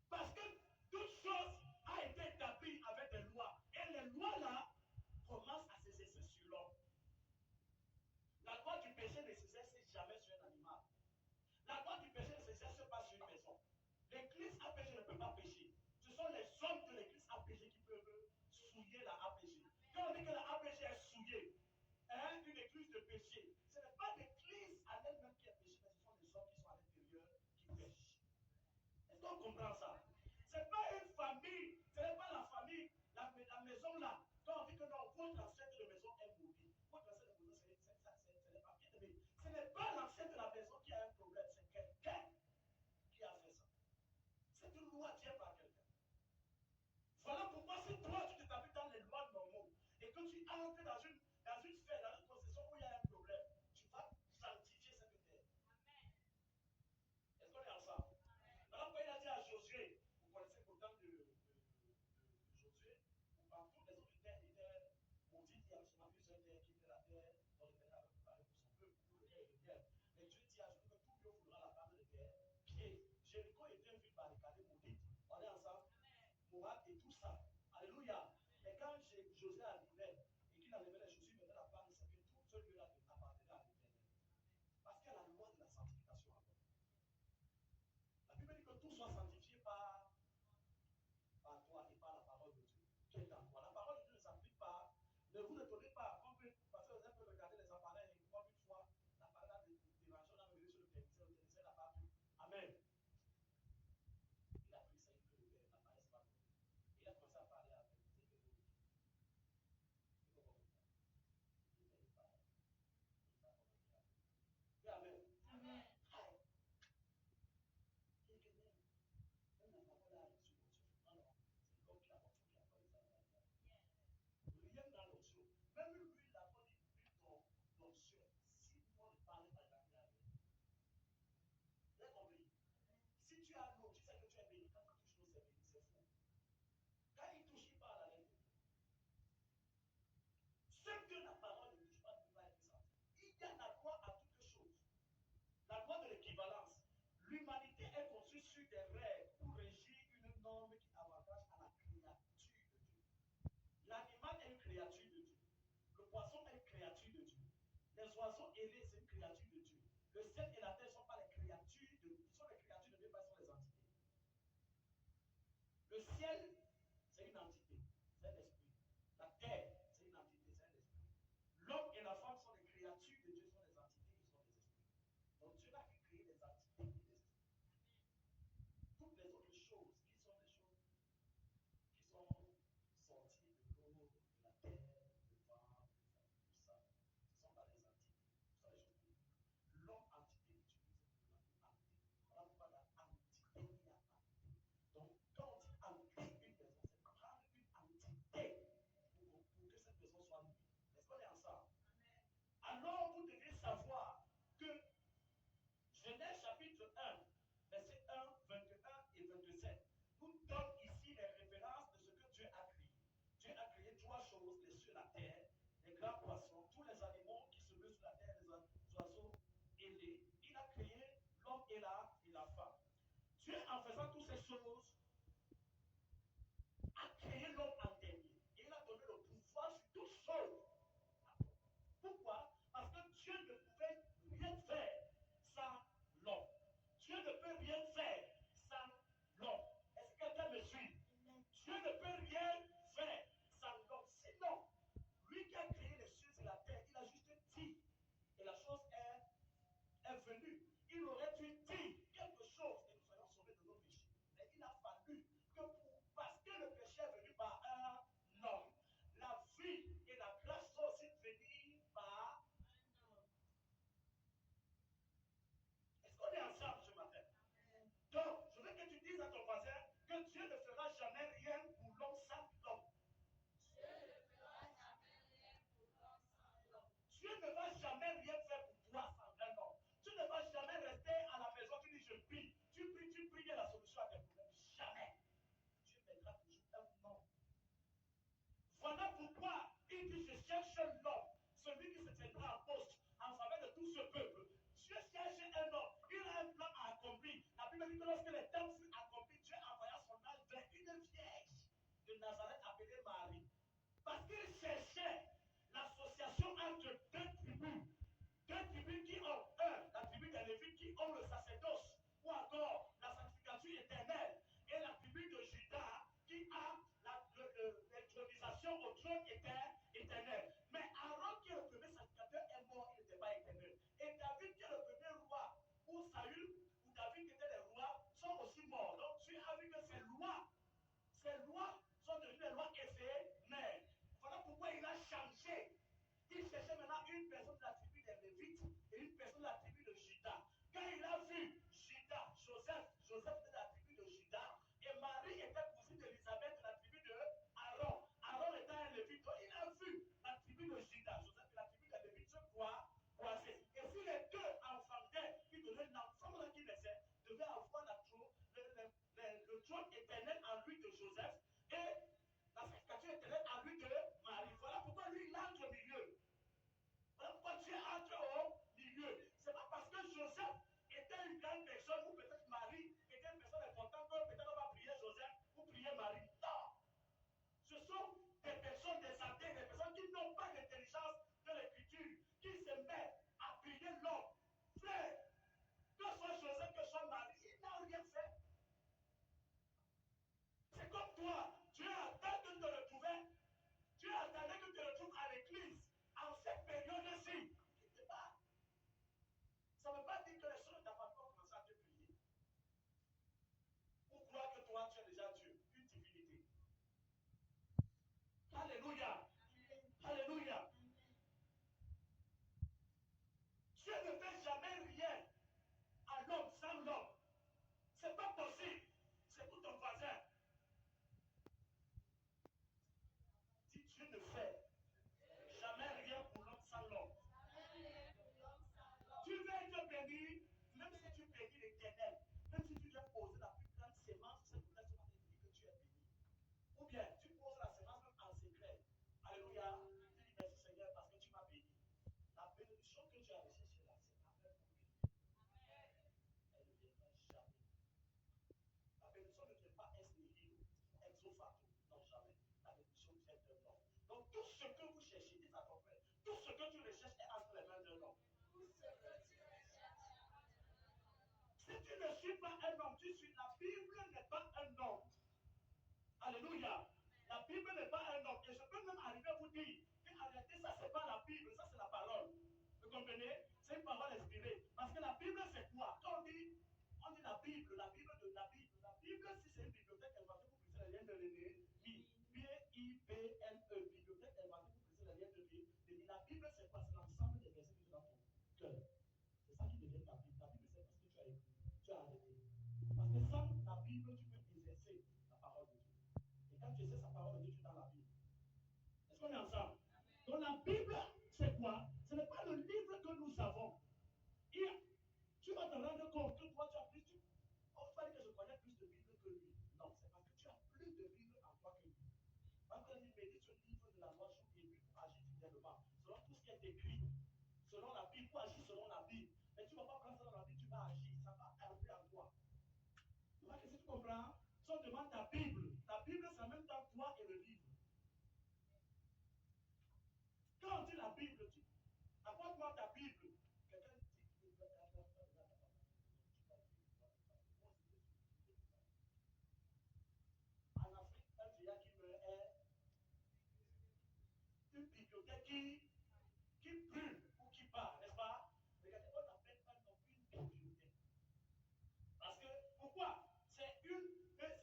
Parce que toute chose a été établie avec des lois. Et les lois-là commencent à s'exercer sur l'homme. La loi du péché ne s'exerce jamais sur un animal. La loi du péché ne s'exerce pas sur une maison. L'église a péché, ne peut pas pécher. Ce sont les hommes de l'église a péché qui peuvent souiller la APG. Quand on dit que la APG est souillée, une église de péché, ce n'est pas l'église à elle-même qui est péché, mais ce sont les hommes qui sont à l'intérieur qui pêchent. Est-ce qu'on comprend ça? Ce n'est pas une famille, ce n'est pas la famille, la maison là. Quand on dit que non, votre ancêtre de maison est maudit. Votre ancêtre de maison, ce n'est pas bien aimé. Ce n'est pas l'ancêtre de la maison qui a un problème, c'est quelqu'un qui a fait ça. C'est une loi tient par quelqu'un. Voilà pourquoi si toi tu t'établis dans les lois normaux et que tu entres dans une sphère, dans une concession où il y a un problème, tu vas sanctifier cette terre. Est-ce qu'on est ensemble? Voilà pourquoi il a dit à Josué, des règles pour régir une norme qui avantage à la créature de Dieu. L'animal est une créature de Dieu. Le poisson est une créature de Dieu. Les oiseaux ailés, c'est une créature de Dieu. Le ciel et la terre ne sont pas les créatures de Dieu. Ils sont les créatures de Dieu, mais ils sont les entités. Le ciel, c'est une entité, c'est l'esprit. La terre, c'est une entité, c'est l'esprit. L'homme et la femme sont les créatures de Dieu, sont les entités, ils sont les esprits. Donc Dieu n'a qu'à créer les entités et l'esprit. Toutes les autres choses qui sont des choses qui sont sorties de l'eau, de la terre, du vent, du sang, ce ne sont pas les entités, ce sont les choses politiques. L'homme entité utilise le mot entité. Voilà pourquoi la entité il y a entité. Donc quand on dit entité une personne, c'est prendre une entité pour que cette personne soit liée. Est-ce qu'on est ensemble? Alors vous devez savoir que Genèse chapitre 1, verset 1, 21 et 27, nous donne ici les références de ce que Dieu a créé. Dieu a créé trois choses, les cieux et la terre, les grands poissons, tous les animaux qui se meuvent sur la terre, les oiseaux ailés. Il a créé l'homme et la femme. Dieu, en faisant toutes ces choses, a créé l'homme en dernier. Et il a donné le pouvoir sur toutes choses. Pourquoi? Parce que Dieu ne pouvait rien faire sans l'homme. Dieu ne peut rien faire sans l'homme. Est-ce que quelqu'un me suit? Dieu ne peut rien faire sans l'homme. Sinon, lui qui a créé les cieux et la terre, il a juste dit. Et la chose est venue. Il aurait dû dire quelque chose et nous soyons sauvés de nos péchés. Mais il a fallu que parce que le péché est venu par un homme, la vie et la grâce sont aussi venues par un homme. Est-ce qu'on est ensemble ce matin? Donc, je veux que tu dises à ton voisin que Dieu ne fera jamais rien pour l'homme sans l'homme. Dieu ne fera jamais rien pour l'homme sans l'homme. Dieu ne va jamais rien faire pour toi sans un homme. Tu ne vas jamais rester à la maison, tu dis je prie. Tu pries, il y a la solution à tes problèmes. Jamais. Dieu mettra toujours un homme. Voilà pourquoi il dit je cherche l'homme, celui qui se tiendra en poste en faveur de tout ce peuple. Dieu cherche un homme, il a un plan à accomplir. La Bible dit que lorsque le temps fut accompli, Dieu envoya son ange vers une vierge de Nazareth appelée Marie. Parce qu'il cherchait l'association entre deux tribus qui ont la tribu des Lévites qui ont le sacerdoce, ou encore la sanctification éternelle, et la tribu de Juda qui a l'intronisation au trône éternel. Mais Aaron, qui est le premier sacrificateur, est mort, il n'était pas éternel. Et David, qui est le premier roi, ou Saül, ou David, qui était les rois, sont aussi morts. Donc tu as vu que ces lois sont devenues des lois éphémères. Voilà pourquoi il a changé. Il cherchait maintenant une personne de la tribu des Lévites et une personne de la tribu de Juda. Quand il a vu Juda, Joseph était de la tribu de Juda, et Marie était cousine d'Élisabeth de la tribu de Aaron. Aaron était un Lévite. Donc il a vu la tribu de Juda, Joseph et la tribu des Lévites se croiser. Et si les deux enfantaient, qui donnaient l'enfant là qui naissait, devait avoir le trône éternel en lui de Joseph et la sacrification éternelle en lui de Marie. Voilà pourquoi lui il entre au milieu. Voilà pourquoi Dieu entre au milieu. C'est pas parce que Joseph était une grande personne ou peut-être Marie était une personne importante que peut-être on va prier Joseph ou prier Marie. Non. Ce sont des personnes des santé, des personnes qui n'ont pas d'intelligence de l'écriture, qui se mettent à prier l'homme. Frère, que soit Joseph, que soit Marie, il n'a rien fait. C'est comme toi, Dieu attend que tu te retrouves. Dieu attendait que tu te retrouves à l'église en cette période-ci. Qui te bat. Ça ne veut pas dire que les choses n'ont pas commencé à te prier. Ou croire que toi, tu es déjà Dieu, une divinité. Alléluia. Alléluia. Dieu ne fait jamais rien à l'homme sans l'homme. Ce n'est pas possible. C'est pour ton voisin. Si Dieu ne fait jamais rien pour l'homme sans l'homme. Tu veux être béni, même si tu bénis l'Éternel, même si tu dois poser la plus grande sémence, c'est pour ça que tu dis que tu es béni. Ou bien tu poses la sémence même en secret. Alléluia. Tu dis merci Seigneur parce que tu m'as béni. La bénédiction que tu as reçue, c'est la sémence même pour bénir. Elle ne viendra jamais. Si tu ne suis pas un homme, tu suis. La Bible n'est pas un homme. Alléluia. La Bible n'est pas un homme. Et je peux même arriver à vous dire qu'en réalité, ça, c'est pas la Bible, ça, c'est la parole. Vous comprenez? C'est une parole inspirée. Parce que la Bible, c'est quoi? Quand on dit la Bible, la Bible de la Bible. La Bible, si c'est une bibliothèque inventée pour briser les liens de René, B-I-B-L-E, bibliothèque inventée pour briser les liens de René. La Bible, c'est quoi? C'est l'ensemble des versets que tu as dans ton cœur. C'est ça qui devient ta Bible. Ta Bible, c'est parce que tu as écrit, tu as arrêté. Parce que sans la Bible, tu peux exercer la parole de Dieu. Et quand tu exerces sa parole de Dieu, tu es dans la Bible. Est-ce qu'on est ensemble? Donc la Bible, c'est quoi? Ce n'est pas le livre que nous avons. Et tu vas te rendre compte que toi, tu as plus. On va dire que je connais plus de Bible que lui. Non, c'est parce que tu as plus de Bible en toi que lui. Quand on dit médite sur le livre de la loi jour et nuit pour agir fidèlement, selon tout ce qui est écrit, selon la Bible, pour agir selon la Bible. Mais tu ne vas pas prendre ça dans la Bible, tu vas agir, ça va entrer en toi. Tu vois que si tu comprends, si on demande ta Bible c'est en même temps toi et le livre. Quand on dit la Bible, apporte-moi ta Bible. Quelqu'un dit qu'il veut en Afrique, un vieillard qui meurt est une bibliothèque qui brûle ou qui part, n'est-ce pas? Regardez, on appelle un homme une bibliothèque. Parce que, pourquoi? C'est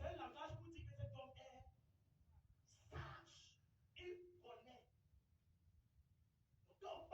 un langage pour dire que cet homme est sage. Il connaît. Donc, quand on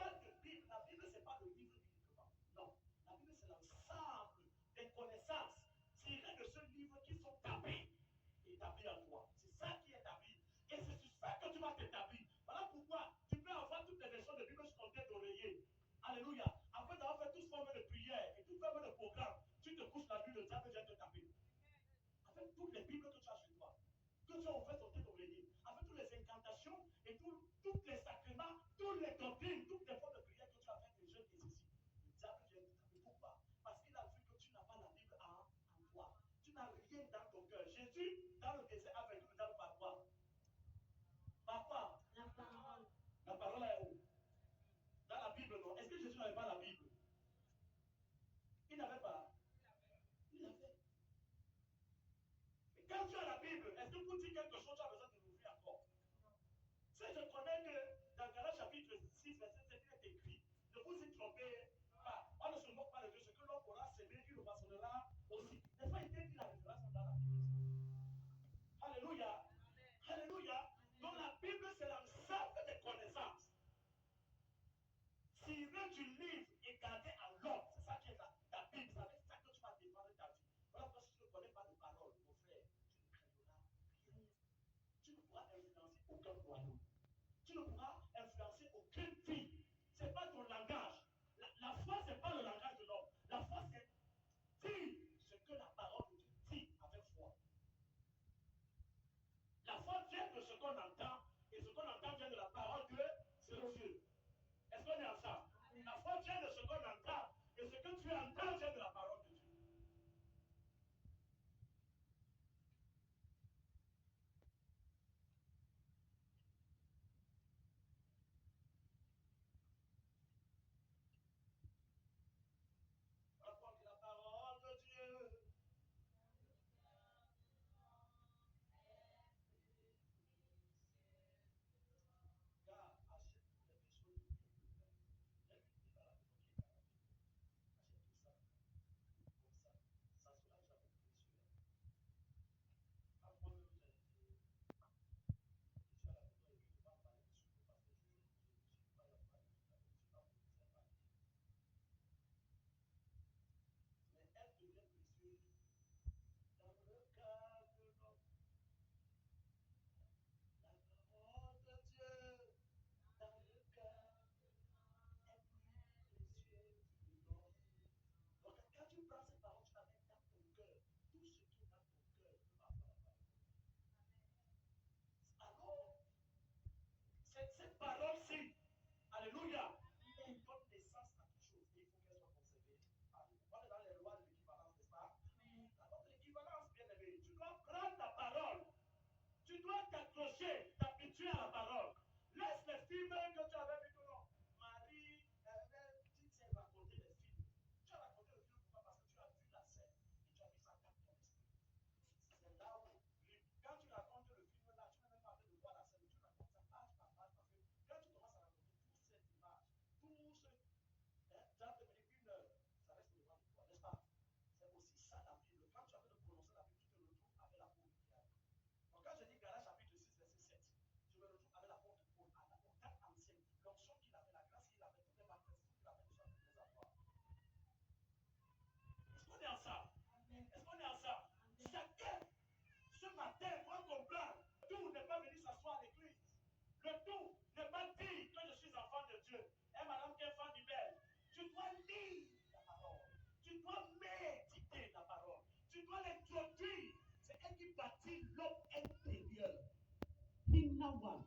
number one,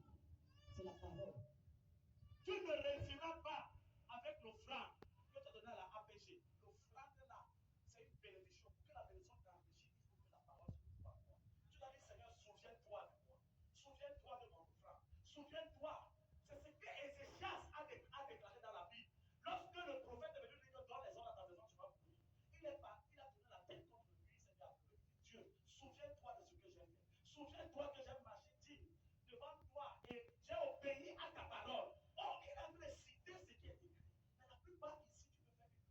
c'est la parole. Tu ne réussiras pas avec l'offrande que tu as donné à la APG. L'offrande là, c'est une bénédiction. Pour que la bénédiction t'enrichisse, il faut que la parole se trouve en toi. Tu dois dire, Seigneur, souviens-toi de moi. Souviens-toi de mon offrande. Souviens-toi. C'est ce que Ézéchias a déclaré dans la Bible. Lorsque le prophète est venu lui dire, donne les ordres à ta maison, tu vas mourir. Il est parti, il a tourné la tête contre lui, il s'est mis à pleurer. Dieu, souviens-toi de ce que j'ai fait. Souviens-toi que j'ai marché digne devant toi et j'ai obéi à ta parole. Oh, il a voulu citer ce qui est écrit. Mais la plupart ici,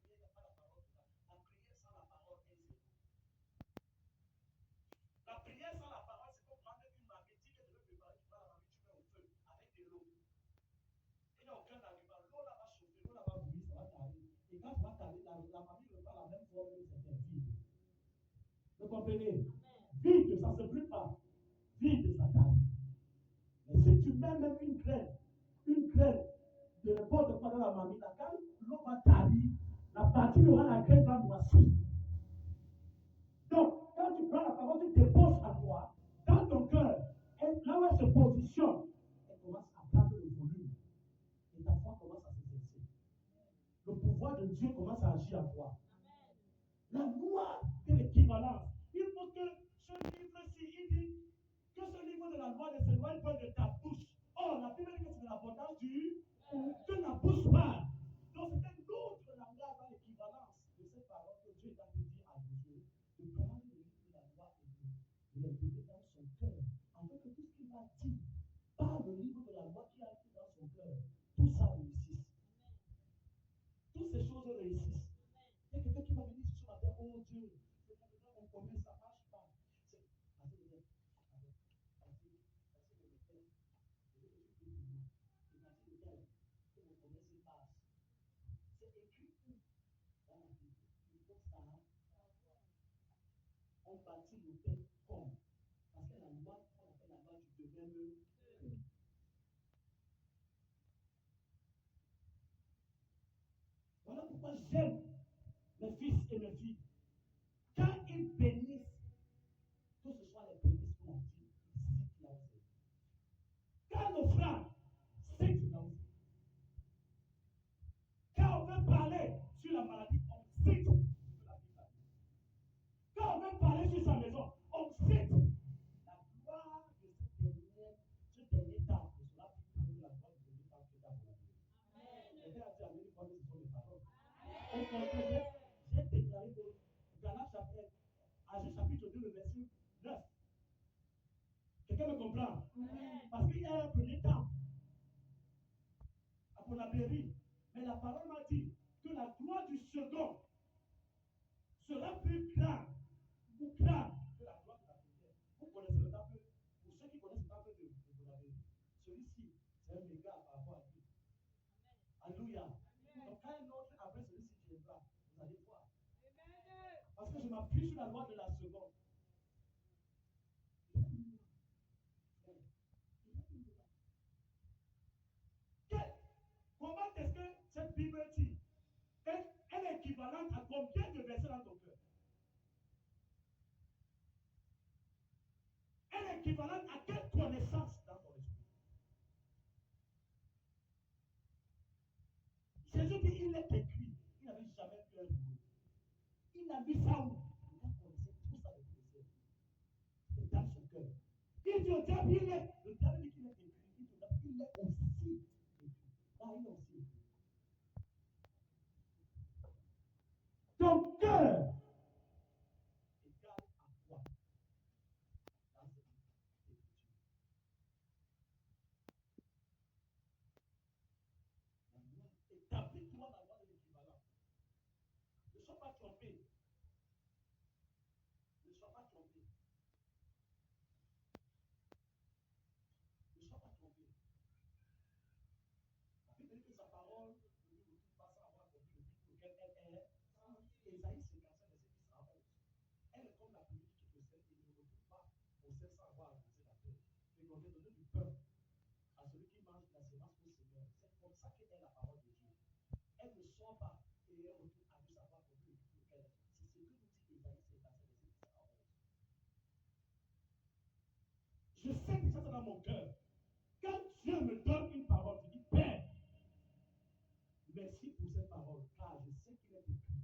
tu peux faire une prière, il n'y a pas la parole dedans. La prière sans la parole est zéro. La prière sans la parole, c'est comme prendre une marmite que tu veux préparer, tu prends la marmite, tu mets au feu avec de l'eau. Il n'y a aucun argument. L'eau là va chauffer, l'eau là va bouillir, ça va t'arriver. Et quand tu vas t'arriver, la marmite ne prend la même forme que c'était vide. Vous comprenez? Vide, ça ne se brûle pas. Vide, ça t'arrive. Mais si tu mets même une graine de n'importe quoi dans la marmite, quand l'eau va tarir, la partie où la graine va moissir. Donc, quand tu prends la parole, tu déposes à toi, dans ton cœur, et là où elle se positionne, elle commence à prendre le volume. Et ta foi commence à s'exercer. Le pouvoir de Dieu commence à agir à toi. La loi de l'équivalence. Il faut que ce livre-ci, il dit que ce livre de la loi ne s'éloigne pas de ta bouche. Or, la Bible dit que c'est de l'abondance de la bouche parle. Donc, c'est un autre langage dans l'équivalence de cette parole que Dieu est en train de dire à Josué de prendre le livre de la loi et de l'intégrer dans son cœur. Afin que tout ce qu'il va dire par le livre de la loi qui a été dans son cœur, tout ça réussisse. Toutes ces choses réussissent. Il y a quelqu'un qui va venir ce matin, oh Dieu, on commet, ça ne marche pas. C'est parce que le médecin, je vais te dire, il m'a dit, lequel, que mon commerce passe. C'est écrit où dans la Bible. Il faut ça. On bâtit le pain comme. Parce que la loi, on appelle la loi du degré de. Voilà pourquoi j'aime mes fils et mes filles. Quand ils bénissent, que ce soit les prémices pour la vie, c'est là où c'est. Quand nos frères, c'est là où c'est. Quand on veut parler sur la maladie, on cite la vie. Quand on veut parler sur sa maison, on cite la gloire de ce dernier temps. Et cela peut prendre la gloire de ce dernier temps que tu as pour la vie. Et là, tu as vu comment ce sont les paroles. Au contraire, j'ai déclaré que Galates chapitre 2, le verset 9. Quelqu'un me comprend? Parce qu'il y a un premier temps à Ponabéry. Mais la parole m'a dit que la gloire du second sera plus grande ou grande que la gloire de la première. Vous connaissez le temple, pour ceux qui connaissent le temple de Ponabéry, celui-ci, c'est un méga par rapport à lui. Alléluia. Donc quand un autre après celui-ci viendra, vous allez voir. Parce que je m'appuie sur la loi de la seconde. Comment est-ce que cette Bible dit? Elle est équivalente à combien de versets dans ton cœur? Elle est équivalente à quelle connaissance dans ton esprit? Jésus dit, il est écrit. Il n'avait jamais vu un boulot. Il a vu ça où? Il a connaissé tout ça de connaissance. C'est dans son cœur. Il dit au diable, il est. Le diable dit qu'il est écrit. Il dit au diable, il est aussi écrit. Là, il est aussi écrit. Ton cœur égale à quoi dans cette écriture? Établis-toi la loi de l'équivalence. Ne sois pas trompé. Ne sois pas trompé. Ne sois pas trompé. La Bible dit que sa parole ne nous retourne pas sans avoir compris le but pour lequel elle est. Ésaïe 55, verset 10 à 11. Elle est comme la pluie qui possède et ne retourne pas au ciel sans avoir annoncé la terre. Et qu'on ait donné du pain à celui qui mange la semence au Seigneur. C'est comme ça qu'elle est la parole de Dieu. Elle ne sort pas et elle retourne à juste avoir compris le but pour lequel elle est. C'est ce que nous dit Ésaïe 55, verset 10 à 11. Je sais que ça c'est dans mon cœur. qu'il est écrit.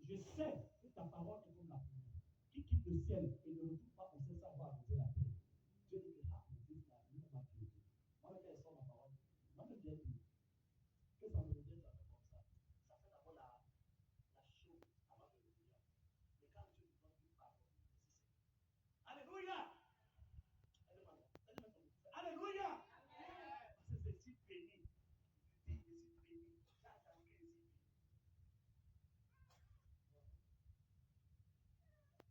Je sais que ta parole est comme la pluie, qui quitte le ciel et ne retourne pas au ciel sans voir arroser la terre. Dieu dit que ah, mon fils là, lui m'a tué. Moi, quand elle sort ma parole, moi, je dis que ça me revient jamais comme ça. Ça fait d'abord la chose avant de revenir. Mais quand Dieu nous donne une parole, c'est alléluia! Alléluia! Parce que c'est si béni. Je suis béni. J'attends que je suis béni.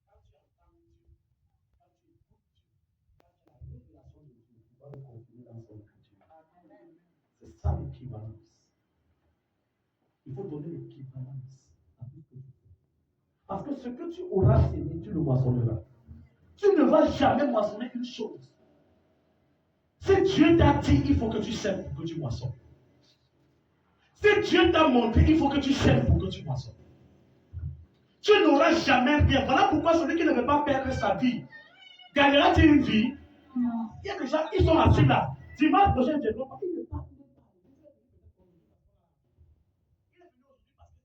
Quand tu entends Dieu, quand tu écoutes Dieu, quand tu as la révélation de Dieu, tu vas le confirmer dans son écriture. C'est ça l'équivalence. Il faut donner l'équivalence à tout ce que tu fais. Parce que ce que tu auras semé, tu le moissonneras. Tu ne vas jamais moissonner une chose. Si Dieu t'a dit, il faut que tu sèmes pour que tu moissonnes. Si Dieu t'a montré, il faut que tu sèmes pour que tu moissonnes. Tu n'auras jamais rien. Voilà pourquoi celui qui ne veut pas perdre sa vie gagnera-t-il une vie? Non. Il y a des gens, ils sont assis là. Dimanche prochain, je ne vois pas. Il ne parle pas. Il est venu aujourd'hui parce que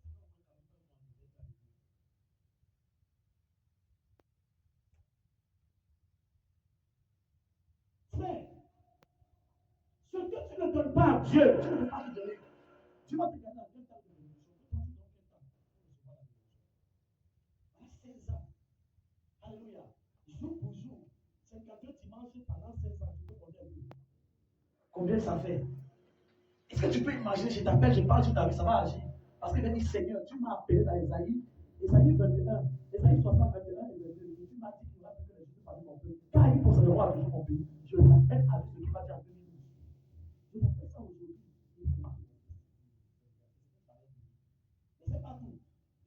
c'est frère, ce que tu ne donnes pas à Dieu, tu ne peux pas te donner. Tu vas te gagner à quel temps de bénédiction? Toi, tu donnes quel temps pour recevoir la bénédiction? À 16 ans. Alléluia. Jour pour jour, 52 dimanches pendant 16 ans, tu peux compter un peu. Combien ça fait? Est-ce que tu peux imaginer, je t'appelle, je parle sur ta vie, ça va agir? Parce qu'il dit, Seigneur, tu m'as appelé dans Esaïe 21, Esaïe 60, 21 et 22. Tu m'as dit qu'il n'y aura plus que les Juifs parmi mon peuple. Car ils posséderont à toujours mon pays. Je t'appelle avec ce qui va dire en 2012. Je t'appelle ça aujourd'hui. Mais c'est pas tout.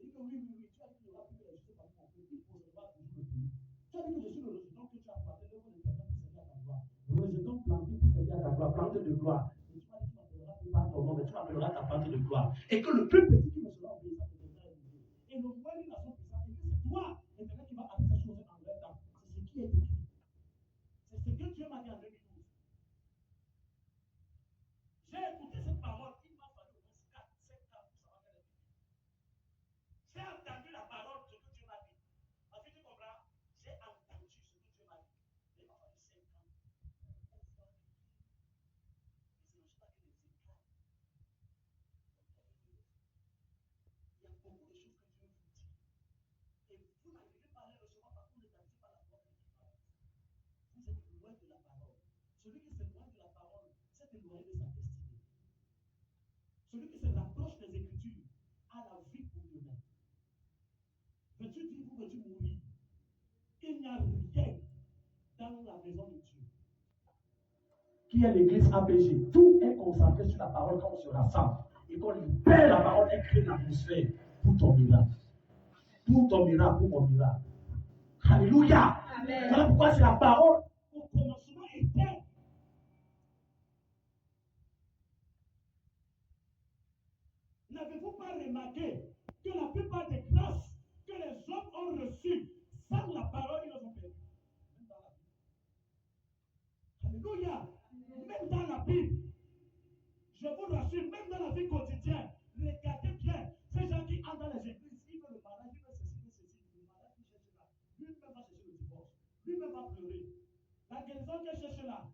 Il dit que oui, tu as dit qu'il n'y aura plus que les Juifs parmi mon peuple. Ils posséderont à toujours le pays. Tu as dit que je suis le rejeton que tu as planté, le monde éternel pour servir à ta gloire. Rejeton planté pour servir à ta gloire, plante de gloire. Et tu m'as dit que tu m'appelleras plus par ton nom, mais tu m'appelleras ta plante de gloire. Et que le plus petit qui me sera obéissant te deviendra élevé. Et le moyen de la son puissance, et que c'est toi, l'éternel, qui va faire ces choses en leur temps. C'est ce qui est écrit. C'est ce que Dieu m'a dit en 2012. J'ai écouté cette parole, il m'a fallu au moins 4-5 ans pour savoir qu'elle est biblique. J'ai entendu la parole, ce que Dieu m'a dit. Parce que tu comprends, j'ai entendu ce que Dieu m'a dit. Mais il m'a fallu 5 ans. Et c'est pas que les écarts. Il y a beaucoup de choses que Dieu vous dit. Et vous n'arrivez pas à les recevoir parce que vous n'établissez pas la porte d'équivalence. Vous êtes loin de la parole. Celui qui s'éloigne de la parole, c'est éloigné de sa destinée. Celui qui se rapproche des Écritures a la vie pour demain. Veux-tu vivre ou veux-tu mourir? Il n'y a rien dans la maison de Dieu qui est l'église APG. Tout est concentré sur la parole quand on se rassemble. Et qu'on libère la parole et crée l'atmosphère pour ton miracle. Pour ton miracle, pour mon miracle. Alléluia. Amen. Voilà pourquoi c'est la parole au commencement était. N'avez-vous pas remarqué que la plupart des grâces que les hommes ont reçues sans la parole, ils les ont perdues? Même dans la Bible. Alléluia. Même dans la Bible. Je vous rassure, même dans la vie quotidienne, regardez bien, ces gens qui entrent dans les églises, ils veulent le mariage, ils veulent ceci, le mariage qui cherche là. Lui-même va chercher le divorce. Lui-même va pleurer. La guérison qu'elle cherche là,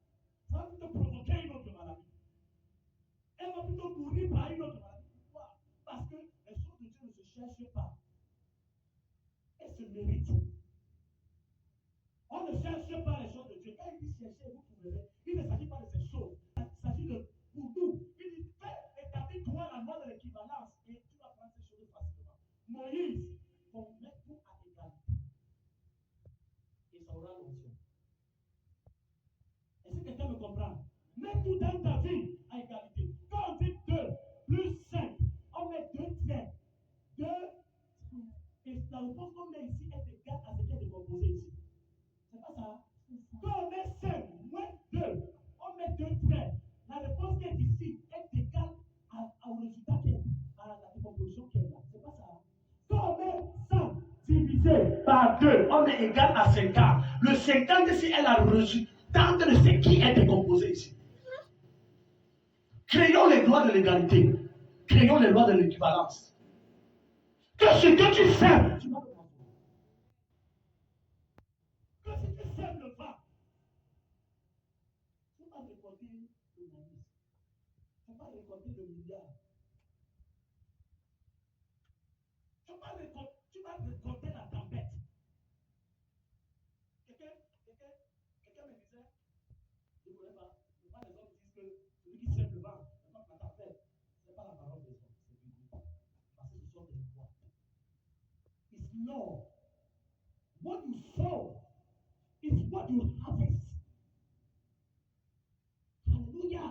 ça va plutôt provoquer une autre maladie. Elle va plutôt mourir par une autre maladie. Pourquoi? Parce que les choses de Dieu ne se cherchent pas. Elles se méritent. On ne cherche pas les choses de Dieu. Quand il dit chercher, vous trouverez. Il ne s'agit pas de ces choses. Il s'agit de pour nous. Il dit fais établis-toi la loi de l'équivalence et tu vas prendre ces choses facilement. Moïse, on met tout à égalité. Et ça aura l'onction. Est-ce que quelqu'un me comprend? Mets tout dans ta vie à égalité. Quand on dit 2 plus 5, on met 2 traits. 2, et la réponse qu'on met ici est égale à ce qui est décomposé ici. C'est pas ça? Quand on met 5 moins 2, on met 2 traits. La réponse qui est ici est égale au résultat qui est, à la décomposition qui est là. C'est pas ça? Quand on met 100 divisé par 2, on est égal à 50. Le 50 ici est la résultante de ce qui est décomposé ici. Créons les lois de l'égalité. créons les lois de l'équivalence. Que ce que tu sèmes, tu vas le prendre. Que si tu sèmes le vin, tu vas récolter le maïs. Tu vas récolter le milliard. Tu vas récolter la tempête. Quelqu'un me disait, je ne voulais pas, les hommes disent que celui qui sème le vent, la tempête, ce n'est pas la parole des hommes, c'est biblique. Parce que ce sont des lois. It's law. What you sow is what you harvest. Alléluia.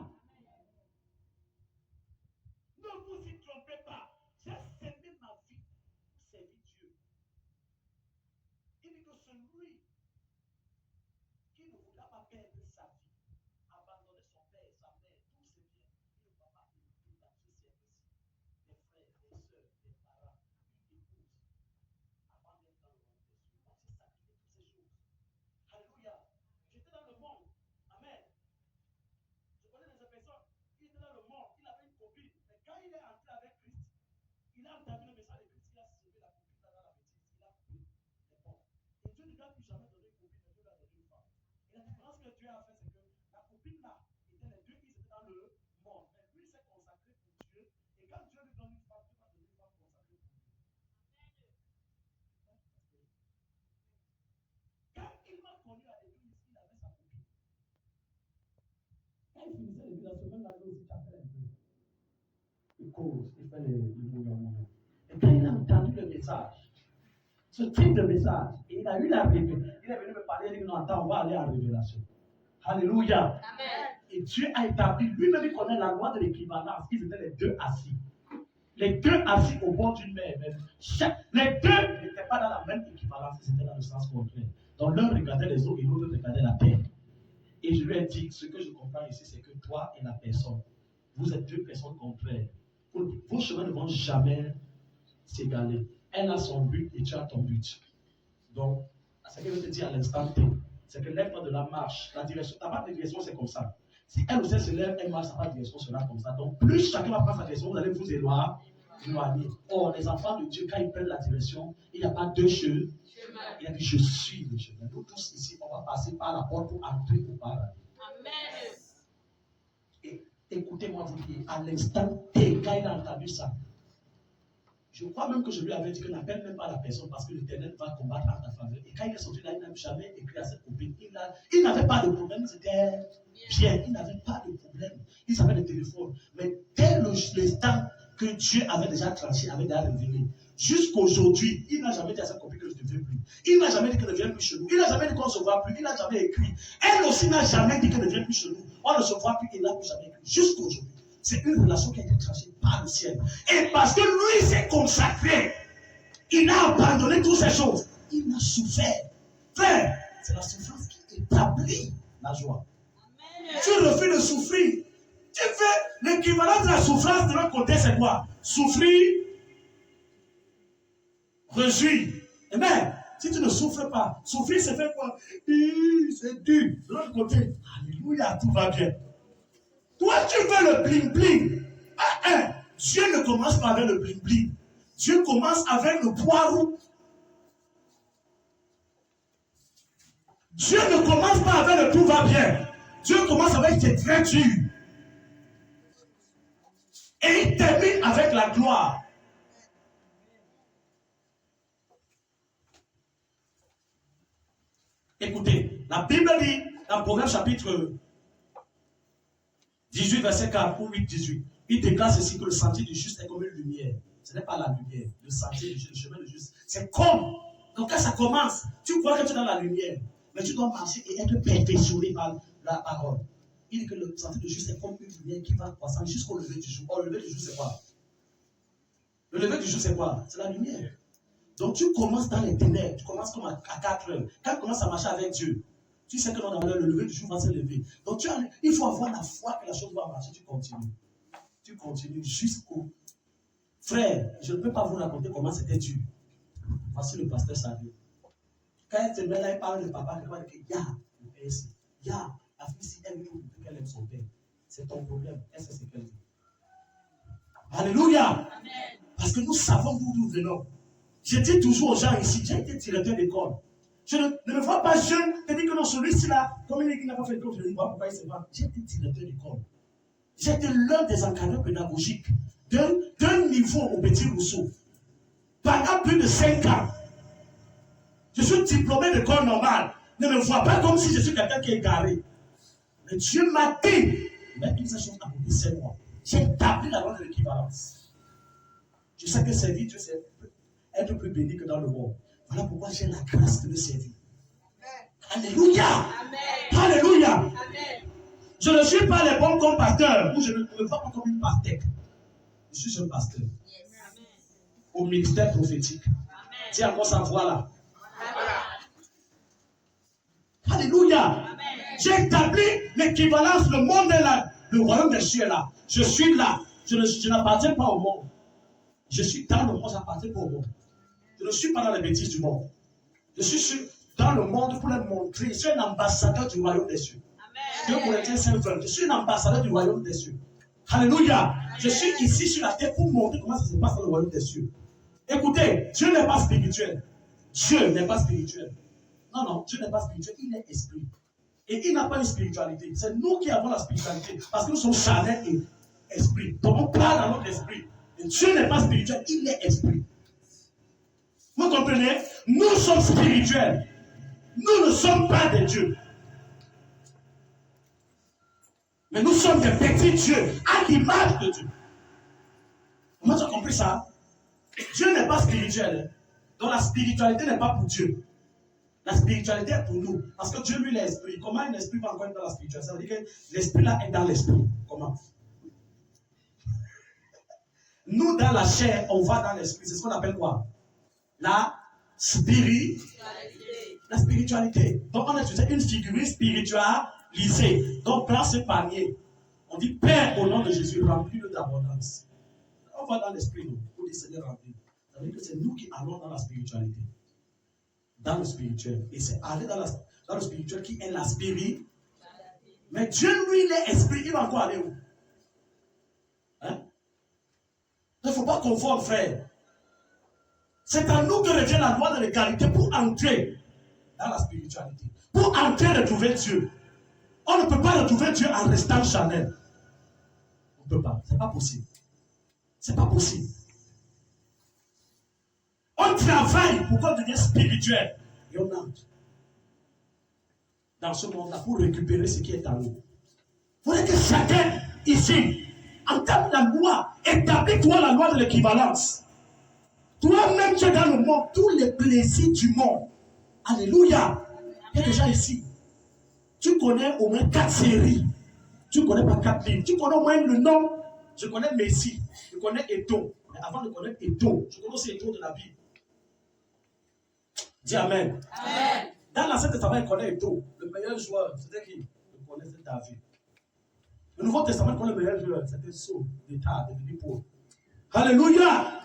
Ne vous y trompez pas. J'ai semé ma vie pour servir Dieu. Il dit que celui qui ne voudra pas perdre sa vie, abandonner son père et sa mère, tous ses biens, il ne va pas éviter dans ce service. Des frères, des sœurs, des parents, une épouse, avant d'être dans le monde de Dieu. On s'est sacrifié toutes ces choses. Alléluia. J'étais dans le monde. Amen. Je connais des personnes, il était dans le monde, il avait une copine, mais quand il est entré avec Christ, il a entendu le message de Christ, il a sauvé la copine dans la bêtise, il a coupé les ponts. Et Dieu ne lui a plus jamais donné une copine, mais Dieu lui a donné une femme. Et la différence que Dieu a fait, c'est que la copine là, était les deux qui étaient dans le monde, mais lui s'est consacré pour Dieu, et quand Dieu lui donne une femme, Dieu va donner une femme consacrée pour Dieu. Quand il m'a connu à l'église, il avait sa copine. Quand il finissait l'église, la semaine là, il aussi tapait un peu. Il cause, il fait les mouvements. Et quand il a entendu le message, ce type de message, et il a eu la révélation, il est venu me parler, il dit non, attends, on va aller à la révélation. Alléluia. Amen. Et Dieu a établi, lui-même il connaît la loi de l'équivalence, ils étaient les deux assis. Les deux assis au bord d'une mer. Les deux n'étaient pas dans la même équivalence, ils étaient dans le sens contraire. Donc l'un regardait les eaux et l'autre regardait la terre. Et je lui ai dit, ce que je comprends ici, c'est que toi et la personne, vous êtes deux personnes contraires. Vos chemins ne vont jamais s'égaler. Elle a son but et tu as ton but. Donc, ce que je te dis à l'instant T, c'est que lève-toi de la marche. La direction, ta part de direction, c'est comme ça. Si elle aussi se lève, elle marche, sa part de direction sera comme ça. Donc, plus chacun va prendre sa direction, vous allez vous éloigner. Or, les enfants de Dieu, quand ils prennent la direction, il n'y a pas deux chemins. Il a dit, je suis le chemin. Nous tous ici, on va passer par la porte pour entrer au paradis. Amen. Et écoutez-moi vous dire, à l'instant T, quand il a entendu ça, je crois même que je lui avais dit que n'appelle même pas la personne parce que l'Éternel va combattre en ta faveur. Et quand il est sorti là, il n'a jamais écrit à cette copine. Il n'avait pas de problème, c'était bien. Il n'avait pas de problème. Il avait le téléphone. Mais dès l'instant que Dieu avait déjà tranché, avait déjà révélé, jusqu'aujourd'hui, il n'a jamais dit à sa copine que je ne veux plus. Il n'a jamais dit qu'elle ne vienne plus chez nous. Il n'a jamais dit qu'on ne se voit plus. Il n'a jamais écrit. Elle aussi n'a jamais dit qu'elle ne vienne plus chez nous. On ne se voit plus. Il n'a plus jamais écrit. Jusqu'aujourd'hui. C'est une relation qui a été tranchée par le ciel. Et parce que lui s'est consacré, il a abandonné toutes ces choses. Il a souffert. Frère, c'est la souffrance qui établit la joie. Amen. Tu refuses de souffrir. Tu fais l'équivalent de la souffrance de l'autre côté, c'est quoi? Souffrir, réjouir. Amen. Si tu ne souffres pas, souffrir, c'est fait quoi? C'est dur. De l'autre côté, alléluia, tout va bien. Toi, tu veux le bling-bling. Dieu ne commence pas avec le bling-bling. Dieu commence avec le poireau. Dieu ne commence pas avec le tout va bien. Dieu commence avec ses très durs. Et il termine avec la gloire. Écoutez, la Bible dit dans Proverbe chapitre 18, verset 4 ou 8, 18. Il déclare ceci que le sentier du juste est comme une lumière. Ce n'est pas la lumière, le sentier du juste, le chemin du juste. C'est comme. Donc quand ça commence, tu crois que tu es dans la lumière, mais tu dois marcher et être perfectionné par la parole. Il dit que le sentier du juste est comme une lumière qui va croissant jusqu'au lever du jour. Or, le lever du jour, c'est quoi? Le lever du jour, c'est quoi? C'est la lumière. Donc tu commences dans les ténèbres, tu commences comme à 4 heures. Quand tu commences à marcher avec Dieu, tu sais que le lever du jour va se lever. Donc il faut avoir la foi que la chose va marcher. Tu continues. Tu continues jusqu'au... Frère, je ne peux pas vous raconter comment c'était dur. Voici le pasteur Sadio. Quand elle se met là, il parle de papa, il va dire que le père ici. La fille, si elle veut qu'elle aime son père, c'est ton problème. Elle sait ce qu'elle dit. Alléluia. Parce que nous savons d'où nous venons. Je dis toujours aux gens ici, j'ai été directeur d'école. Je ne me vois pas jeune, je dis que non, celui-ci là, comme il n'a pas fait l'école, je ne vois pas pourquoi il se voit. J'ai été directeur d'école. J'étais l'un des encadreurs pédagogiques d'un niveau au Petit Rousseau. Pendant plus de 5 ans. Je suis diplômé d'école normale. Ne me vois pas comme si je suis quelqu'un qui est garé. Mais Dieu m'a dit, mais une seule chose à côté, c'est moi. J'ai établi la loi de l'équivalence. Je sais que servir Dieu, c'est être plus béni que dans le monde. Voilà pourquoi j'ai la grâce de le servir. Alléluia. Amen. Alléluia. Amen. Je ne suis pas le bon comme pasteur, ou je ne me vois pas comme une pasteur. Je suis un pasteur. Yes. Au ministère prophétique. Dis encore sa voix là. Amen. Alléluia. Amen. J'ai établi l'équivalence, le monde est là, le royaume des cieux est là. Je suis là. Je n'appartiens pas au monde. Je suis dans le monde, je n'appartiens pas au monde. Je ne suis pas dans les bêtises du monde. Je suis dans le monde pour les montrer. Je suis un ambassadeur du royaume des cieux. Amen. 2 Corinthiens 5:20. Je suis un ambassadeur du royaume des cieux. Alléluia. Amen. Je suis ici sur la terre pour montrer comment ça se passe dans le royaume des cieux. Écoutez, Dieu n'est pas spirituel. Dieu n'est pas spirituel. Non, Dieu n'est pas spirituel, il est esprit. Et il n'a pas une spiritualité. C'est nous qui avons la spiritualité. Parce que nous sommes charnels et esprit. Donc on parle dans notre esprit. Et Dieu n'est pas spirituel, il est esprit. Vous comprenez? Nous sommes spirituels. Nous ne sommes pas des dieux. Mais nous sommes des petits dieux à l'image de Dieu. Comment tu as compris ça? Dieu n'est pas spirituel. Donc la spiritualité n'est pas pour Dieu. La spiritualité est pour nous. Parce que Dieu, lui, est l'esprit. Comment un esprit va encore être dans la spiritualité? Ça veut dire que l'esprit là est dans l'esprit. Comment? Nous, dans la chair, on va dans l'esprit. C'est ce qu'on appelle quoi? La spiritualité. Donc, on a utilisé une figurine spiritualisée. Donc, prends ce panier. On dit, Père, au nom de Jésus, remplis-le d'abondance. On va dans l'esprit, nous, pour dire, Seigneur, remplis. Ça veut dire que c'est nous qui allons dans la spiritualité. Dans le spirituel. Et c'est aller dans le spirituel qui est la spiritualité. Mais Dieu, lui, il est esprit. Il va encore aller où? Hein? Il ne faut pas confondre, frère. C'est à nous que revient la loi de l'égalité pour entrer dans la spiritualité. Pour entrer et retrouver Dieu. On ne peut pas retrouver Dieu en restant charnel. On ne peut pas. Ce n'est pas possible. Ce n'est pas possible. On travaille pour qu'on devienne spirituel. Et on entre dans ce monde-là pour récupérer ce qui est à nous. Il faudrait que chacun ici, en termes de la loi, établis-toi la loi de l'équivalence. Toi-même, tu es dans le monde, tous les plaisirs du monde. Alléluia. Il y a des gens ici. Tu connais au moins 4 séries. Tu ne connais pas 4 livres. Tu connais au moins le nom. Je connais Messi. Je connais Eto'o. Mais avant de connaître Eto'o, je connais aussi Eto'o de la Bible. Dis Amen. Amen. Dans l'Ancien Testament, il connaît Eto'o. Le meilleur joueur, c'était qui? Il connaissait David. Le Nouveau Testament, il connaît le meilleur joueur. C'était Saul, l'État, devenu pauvre. Alléluia.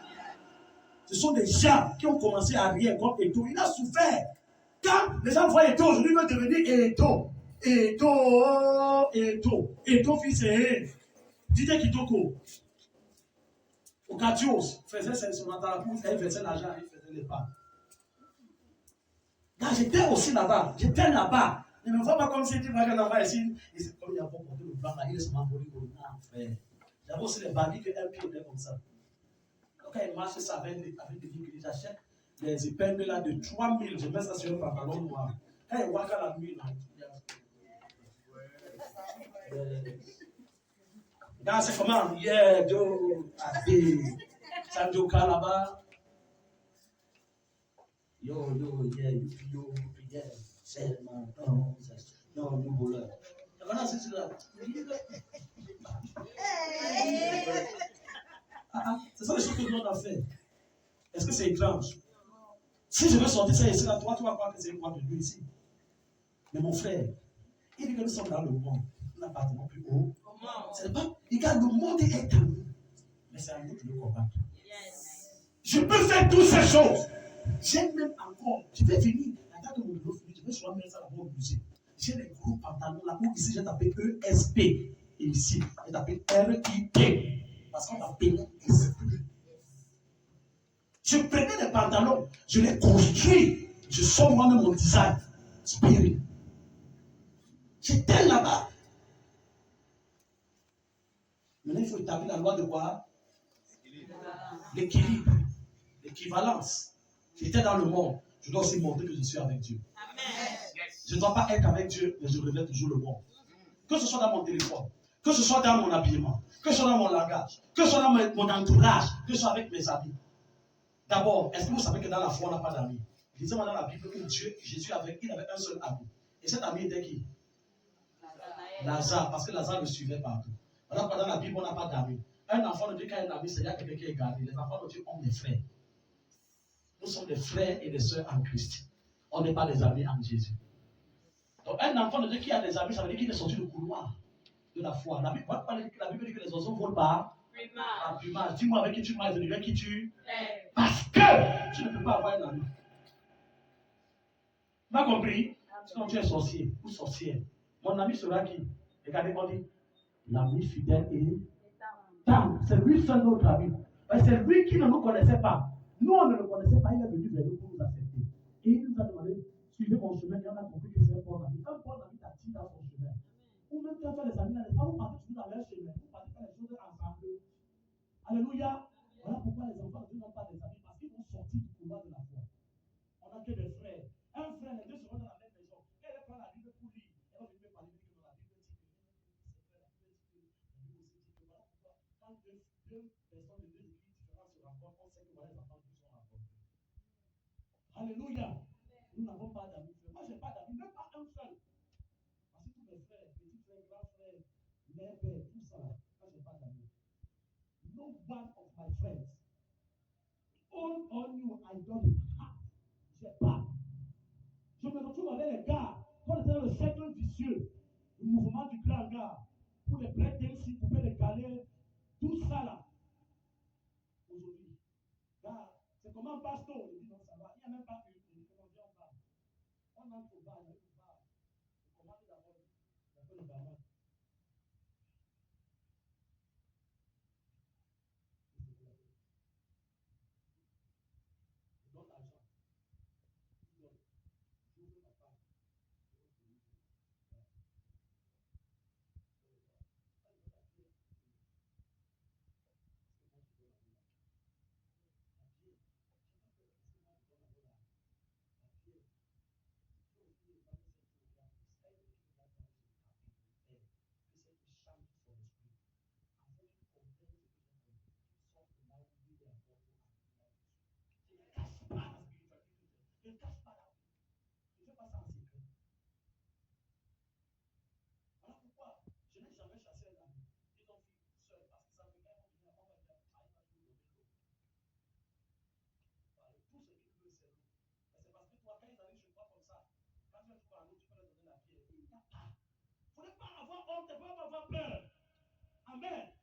Ce sont des gens qui ont commencé à rien comme Eto'o. Il a souffert. Quand les gens voient Eto'o, aujourd'hui, ils vont devenir Eto'o. Eto'o, fils et Didier Kitoko. Au Catios, faisait son attarapouche, il versait l'argent, il faisait les pas. Là, j'étais aussi là-bas. J'étais là-bas. Ne me vois pas comme si tu vas là-bas ici. Et c'est comme il a pas porté le blanc là, il est sur ma folie. Non, frère. J'avais aussi les bandits que un pied comme ça. Donc, quand il marche, ça avec des livres que j'achète, les épingles là de 3000, je mets ça sur un pantalon noir. Quand il voit qu'à la nuit, là, là, c'est comment? Yeah, do, Sandoka là-bas. Yo, yeah, c'est non, nous voleurs. Voilà, c'est cela. C'est ça les choses que nous avons fait. Est-ce que c'est étrange? Si je veux sortir ça ici, là, toi, tu vas croire que c'est moi de Dieu ici. Mais mon frère, il dit que nous sommes dans le monde. Nous n'appartenons plus haut. C'est pas. Regarde, le monde est à nous. Mais c'est à nous de le combattre. Je peux faire toutes ces choses. J'aime même encore. Je vais venir. La date de mon bureau finit, je vais souvent mettre ça dans mon musée. J'ai des gros pantalons là où ici j'ai tapé ESP. Et ici, j'ai tapé RIP. Parce qu'on m'a payé discipliné. Je prenais des pantalons, je les construis, je sors moi-même mon design. Spirit. J'étais là-bas. Maintenant, il faut établir la loi de quoi? L'équilibre, l'équivalence. J'étais dans le monde, je dois aussi montrer que je suis avec Dieu. Amen. Je ne dois pas être avec Dieu, mais je révèle toujours le monde. Que ce soit dans mon téléphone, que ce soit dans mon habillement, que ce soit dans mon langage, que ce soit dans mon entourage, que ce soit avec mes amis. D'abord, est-ce que vous savez que dans la foi, on n'a pas d'amis? Lisez-moi dans la Bible où Dieu, Jésus avait un seul ami. Et cet ami était qui? Lazare, parce que Lazare le suivait partout. Voilà pourquoi dans la Bible, on n'a pas d'amis. Un enfant de Dieu qui a un ami, c'est là quelqu'un qui est gardé. Les enfants de Dieu ont des frères. Nous sommes des frères et des sœurs en Christ. On n'est pas des amis en Jésus. Donc, un enfant de Dieu qui a des amis, ça veut dire qu'il est sorti du couloir de la foi. La Bible dit que les oiseaux volent par plumage. Dis-moi avec qui tu marches, avec qui tu. Parce que tu ne peux pas avoir un ami. Tu m'as compris? Sinon, tu es sorcier ou sorcière. Mon ami sera qui? Regardez, on dit l'ami fidèle et tant. C'est lui seul notre ami. C'est lui qui ne nous connaissait pas. Nous, on ne le connaissait pas. Il est venu vers nous pour nous accepter. Et il nous a demandé, suivez mon chemin. Et on a compris que c'est un bon ami. Un bon ami t'attire dans son chemin. Ou même quand tu as des amis, vous partez toujours dans leur chemin. Vous partez faire les choses ensemble. Alléluia. Voilà pourquoi les enfants de Dieu n'ont pas des amis. Parce qu'ils vont sortir du couloir de la foi. On n'a que des frères. Un frère, les deux seront dans la même maison. Quand elle prend la Bible pour lire, elle va venir me parler que dans la Bible dit que la Bible aussi dit que voilà pourquoi quand deux personnes de deux églises différentes se rencontrent, on sait que voilà les enfants qui sont rencontrés. Alléluia. Nous n'avons pas d'amis. Moi, je n'ai pas d'amis, même pas un seul. Parce que tous mes frères, petits frères, grands frères, mère, père, tout ça, moi, je n'ai pas d'amis. No one of my friends. All on you, I don't have. Je n'ai pas. Je me retrouve avec les gars, quand on était dans le cercle vicieux, le mouvement du grand gars, pour les prêter ici, couper les galets, tout ça là. Aujourd'hui, gars, c'est comment pasteur? Il dit non, ça va. Il n'y a même pas une, comment dire, on parle. On entre au bar, il y a le bar. On commande d'abord, il y a le barman. Il donne l'argent. Il donne. J'ouvre ma femme. Ne cache pas la vie. Ne fais pas ça en secret. Voilà pourquoi je n'ai jamais chassé un ami. Ils ont fait seul parce que ça me fait on va dire, ah, il va tout donner l'eau. Tout ce qu'il veut, c'est l'eau. Mais c'est parce que toi, quand ils arrivent chez toi comme ça, quand tu vas trouver l'eau, tu peux leur donner la pierre. Il n'y a pas. Il ne faut pas avoir honte, il ne faut pas avoir peur. Amen.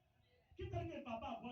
Qui t'a dit que papa